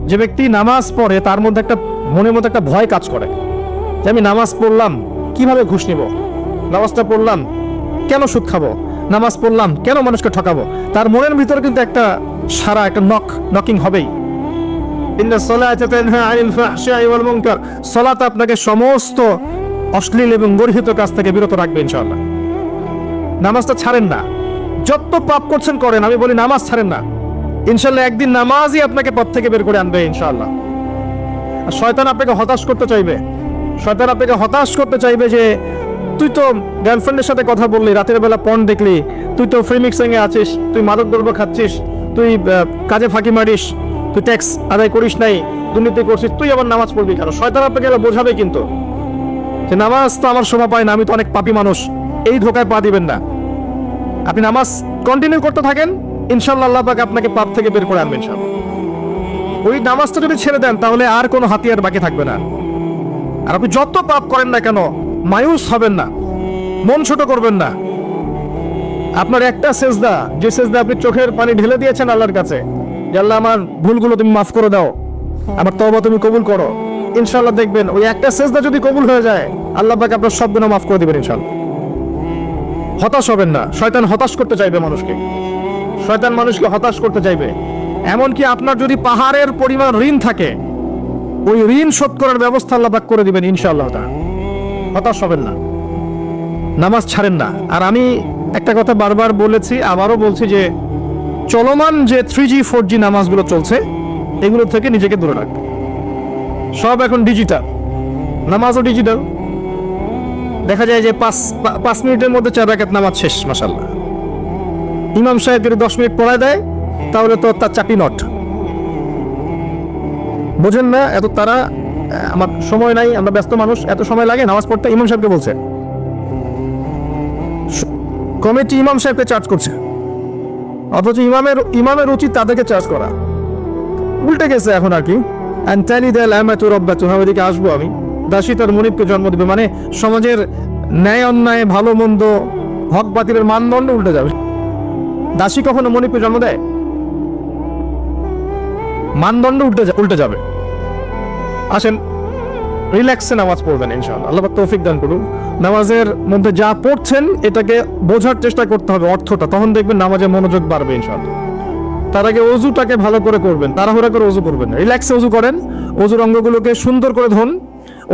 যে ব্যক্তি নামাজ পড়ে, তার মধ্যে একটা মনের মধ্যে একটা ভয় কাজ করে যে আমি নামাজ পড়লাম, কিভাবে ঘুষ নিব? নামাজটা পড়লাম, কেন সুদ খাবো? নামাজ পড়লাম, কেন মানুষকে ঠকাবো? তার মনের ভিতরে কিন্তু একটা সারা, একটা নকিং হবেই। ইন্নাস সালাতা তানহা আনিল ফাহশাই ওয়াল মুনকার। সালাত আপনাকে সমস্ত অশ্লীল এবং গর্হিত কাজ থেকে বিরত রাখবে ইনশাআল্লাহ। নামাজটা ছাড়েন না, যত পাপ করছেন করেন, আমি বলি নামাজ ছাড়েন না, ইনশাআল্লাহ একদিন নামাজই আপনাকে পথ থেকে বের করে আনবে ইনশাআল্লাহ। আর শয়তান আপনাকে হতাশ করতে চাইবে, শয়তান আপনাকে হতাশ করতে চাইবে যে তুই তো গার্লফ্রেন্ডের সাথে কথা বললি, রাতের বেলা পর্ন দেখলি, তুই তো ফ্রি মিক্সিং এ আছিস, তুই মাদক দ্রব্য খাচ্ছিস, তুই কাজে ফাঁকি মারিস, তুই ট্যাক্স আদায় করিস নাই, দুর্নীতি করছিস, তুই আবার নামাজ পড়বি কেন? শয়তান আপনাকে বোঝাবে কিন্তু যে নামাজ তো আমার শোভা পায় না, আমি তো অনেক পাপী মানুষ। এই ধোকায় পা দিবেন না। আপনি নামাজ কন্টিনিউ করতে থাকেন, ইনশাআল্লাহ আল্লাহ পাক আপনাকে পাপ থেকে বের করে আনবেন ইনশাআল্লাহ। ওই নামাজটা যদি ছেড়ে দেন তাহলে আর কোনো হাতিয়ার বাকি থাকবে না। আর আপনি যত পাপ করেন না কেন মায়ুস হবেন না, মন ছোট করবেন না। আপনার একটা সেজদা, যে সেজদা আপনি চোখের পানি ঢেলে দিয়েছেন আল্লাহর কাছে, যে আল্লাহ আমার ভুলগুলো তুমি মাফ করে দাও, আমার তওবা তুমি কবুল করো, ইনশাআল্লাহ দেখবেন ওই একটা সেজদা যদি কবুল হয়ে যায় আল্লাহ পাক আপনার সব গুনাহ মাফ করে দিবেন ইনশাআল্লাহ। হতাশ হবেন না। শয়তান হতাশ করতে চাইবে মানুষকে, শয়তান মানুষকে হতাশ করতে চাইবে। এমনকি আপনার যদি পাহাড়ের পরিমাণ ঋণ থাকে, ওই ঋণ শোধ করার ব্যবস্থা আল্লাহ পাক করে দিবেন ইনশাআল্লাহ। হতাশ হবেন না, নামাজ ছাড়েন না। আর আমি একটা কথা বারবার বলেছি, আবারও বলছি যে চলমান যে 3G 4G নামাজগুলো চলছে এগুলো থেকে নিজেকে দূরে রাখবে। সব এখন ডিজিটাল, নামাজও ডিজিটাল। দেখা যায় যে 5 মিনিটের মধ্যে 4 রাকাত নামাজ শেষ, মাশাআল্লাহ। ইমাম সাহেব যদি 10 মিনিট পড়ায় দেয় তাহলে তো তার চাপি নট। বোঝেন না এত তারা, আমার সময় নাই, আমরা ব্যস্ত মানুষ, এত সময় লাগে নামাজ পড়তে? ইমাম সাহেবকে বলছে, কমিটি ইমাম সাহেবকে চার্জ করছে, অথচ ইমামের উচিত তাদেরকে চার্জ করা। উল্টে গেছে এখন আর কি। ওইদিকে আসবো আমি। দাসী তার মনিবকে জন্ম দিবে, মানে সমাজের ন্যায় অন্যায়, ভালো মন্দ, হক বাতিলের মানদণ্ড উল্টে যাবে। দাসী কখনো মনিবকে জন্ম দেয়? মানদণ্ড উল্টে যাবে। আসেন রিল্যাক্সে নামাজ পড়বেন ইনশাআল্লাহ। আল্লাহ পাক তৌফিক দান করুন। নামাজের মধ্যে যা পড়ছেন এটাকে বোঝার চেষ্টা করতে হবে অর্থটা, তখন দেখবেন নামাজে মনোযোগ বাড়বে ইনশাআল্লাহ। তার আগে অজুটাকে ভালো করে করবেন, তাড়াহুড়া করে অজু করবেন না, রিল্যাক্সে অজু করেন, অজুর অঙ্গগুলোকে সুন্দর করে ধরুন।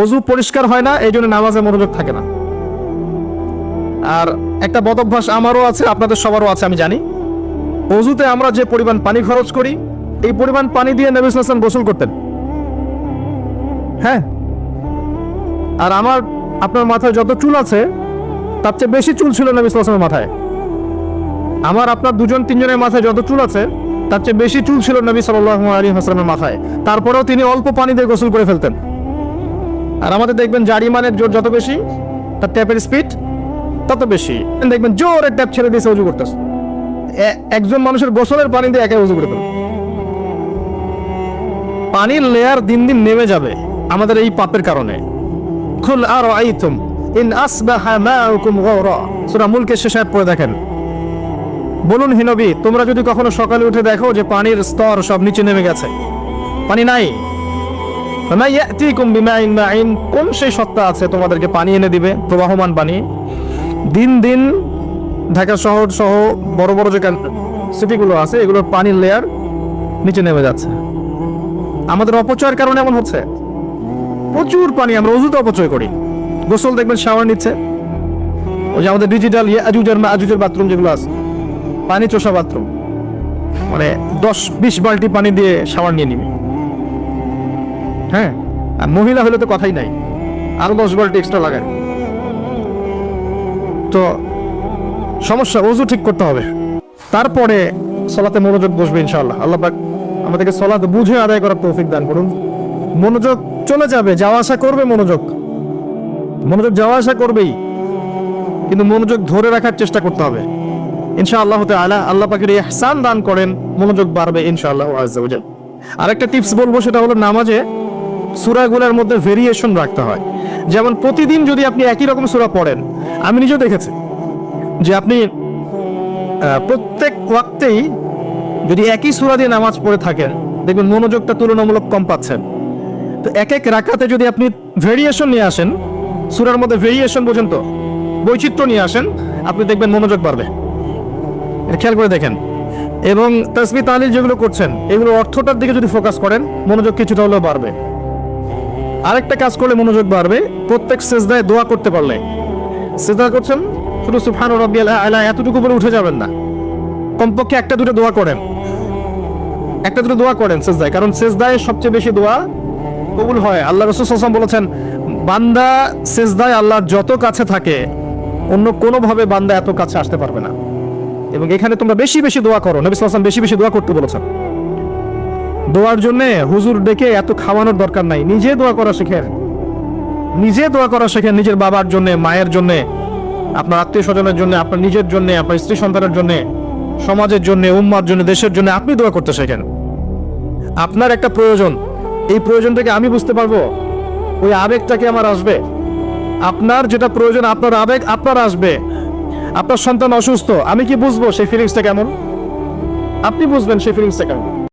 অজু পরিষ্কার হয় না, এই জন্য নামাজে মনোযোগ থাকে না। আর একটা বদ অভ্যাস আমারও আছে, আপনাদের সবারও আছে আমি জানি। অজুতে আমরা যে পরিমাণ পানি খরচ করি, এই পরিমাণ পানি দিয়ে নবী সাল্লাল্লাহু আলাইহি ওয়াসাল্লাম গোসল করতেন। হ্যাঁ, আর আপনার মাথায় যত চুল আছে তার চেয়ে বেশি চুল ছিল নবী সাল্লাল্লাহু আলাইহি ওয়াসাল্লামের মাথায়। আপনার 2-3 জনের মাথায় যত চুল আছে তার চেয়ে বেশি চুল ছিল নবী সাল্লাল্লাহু আলাইহি ওয়াসাল্লামের মাথায়। তারপরেও তিনি অল্প পানি দিয়ে গোসল করে ফেলতেন। আর আমাদের দেখবেন জারিমানের জোর যত বেশি, তার ট্যাপের স্পিড তত বেশি। দেখবেন জোরে ট্যাপ ছেড়ে দিয়েছে, অজু করতেছে। একজন মানুষের গোসলের পানি দিয়ে একা অজু করে ফেলবে। পানির লেয়ার দিন দিন নেমে যাবে আমাদের এই পাপের কারণে। কুল আরাআইতুম ইন আসবাহা মাউকুম গাওরা, সূরা মুলকের শেষ আয়াত পড়ে দেখেন। বলুন হে নবী, তোমরা যদি কখনো সকালে উঠে দেখো যে পানির স্তর সব নিচে নেমে গেছে, পানি নাই, ফামা ইয়াতিকুম বিমাইন মাইন, কোন সেই সত্তা আছে তোমাদেরকে পানি এনে দিবে, প্রবাহমান পানি? দিন দিন ঢাকা শহর সহ বড় বড় যে সিটিগুলো আছে এগুলোর পানির লেয়ার নিচে নেমে যাচ্ছে। আমাদের অপচয়ের কারণে এমন হচ্ছে। প্রচুর পানি আমরা অজুতে অপচয় করি। গোসল দেখবেন শাওয়ার নিচ্ছে, ওই যে আমাদের ডিজিটাল ইয়াজুজের বাথরুম যেগুলো আছে, পানি চোষা বাথরুম, মানে 10-20 বালতি পানি দিয়ে শাওয়ার নিয়ে নিবে। হ্যাঁ, আর মহিলা হলে তো কথাই নাই, আরো 10 বালতি এক্সট্রা লাগায়। তো সমস্যা, অজু ঠিক করতে হবে, তারপরে সালাতে মনোযোগ বসবে ইনশাআল্লাহ। আল্লাহ পাক আমাদেরকে সালাত বুঝে আদায় করার তৌফিক দান করুন। মনোযোগ চলে যাবে, যাওয়া আসা করবে, মনোযোগ যাওয়া আসা করবেই, কিন্তু মনোযোগ ধরে রাখার চেষ্টা করতে হবে ইনশাআল্লাহ তাআলা। আল্লাহ পাকের ইহসান দান করেন, মনোযোগ বাড়বে ইনশাআল্লাহ আযজা ওয়া জাল। আরেকটা টিপস বলবো, সেটা হলো নামাজে সূরাগুলোর মধ্যে ভেরিয়েশন রাখতে হয়। যেমন প্রতিদিন যদি আপনি একই রকম সূরা পড়েন, আমি নিজেও দেখেছি যে আপনি প্রত্যেক ওয়াক্তেই যদি একই সূরা দিয়ে নামাজ পড়ে থাকেন, দেখবেন মনোযোগটা তুলনামূলক কম পাচ্ছেন। তো এক রাকাতে যদি আপনি ভেরিয়েশন নিয়ে আসেন, সূরার মধ্যে ভেরিয়েশন বোঝেন তো, বৈচিত্র্য নিয়ে আসেন, আপনি দেখবেন মনোযোগ বাড়বে। এটা খেয়াল করে দেখেন। এবং তাসবিহ তাহলিল যেগুলো করছেন, এগুলো অর্থটার দিকে যদি ফোকাস করেন, মনোযোগ কিছুটা হলেও বাড়বে। আরেকটা কাজ করলে মনোযোগ বাড়বে, প্রত্যেক সেজদায় দোয়া করতে পারলে, সেজদা করছেন শুধু সুবহান রাব্বিয়াল আ'লা এতটুকু বলে উঠে যাবেন না, কমপক্ষে একটা দুটো দোয়া করেন, একটা দুটো দোয়া করেন সেজদায়, কারণ সেজদায় সবচেয়ে বেশি দোয়া কবুল হয়। আল্লাহ রাসূল সাল্লাল্লাহু আলাইহি ওয়াসাল্লাম বলেছেন, বান্দা সেজদায় আল্লাহর যত কাছে থাকে অন্য কোনোভাবে বান্দা এত কাছে আসতে পারবে না। এবং এখানে তোমরা বেশি বেশি দোয়া করো, নবী সাল্লাল্লাহু আলাইহি ওয়াসাল্লাম বেশি বেশি দোয়া করতে বলেছেন। দোয়ার জন্য হুজুর ডেকে এত খাওয়ানোর দরকার নাই, নিজে দোয়া করা শেখেন, নিজে দোয়া করা শেখেন, নিজের বাবার জন্য, মায়ের জন্য, আপনার আত্মীয় স্বজনের জন্য, আপনার নিজের জন্য, আপনার স্ত্রী সন্তানের জন্য, সমাজের জন্য, উম্মার জন্য, দেশের জন্য আপনি দোয়া করতে শেখেন। আপনার একটা প্রয়োজন, এই প্রয়োজনটাকে আমি বুঝতে পারবো, ওই আবেগটাকে আমার আসবে। আপনার যেটা প্রয়োজন, আপনার আবেগ আপনার আসবে। আপনার সন্তান অসুস্থ, আমি কি বুঝবো সেই ফিলিংসটা কেমন? আপনি বুঝবেন সেই ফিলিংসটা কেমন।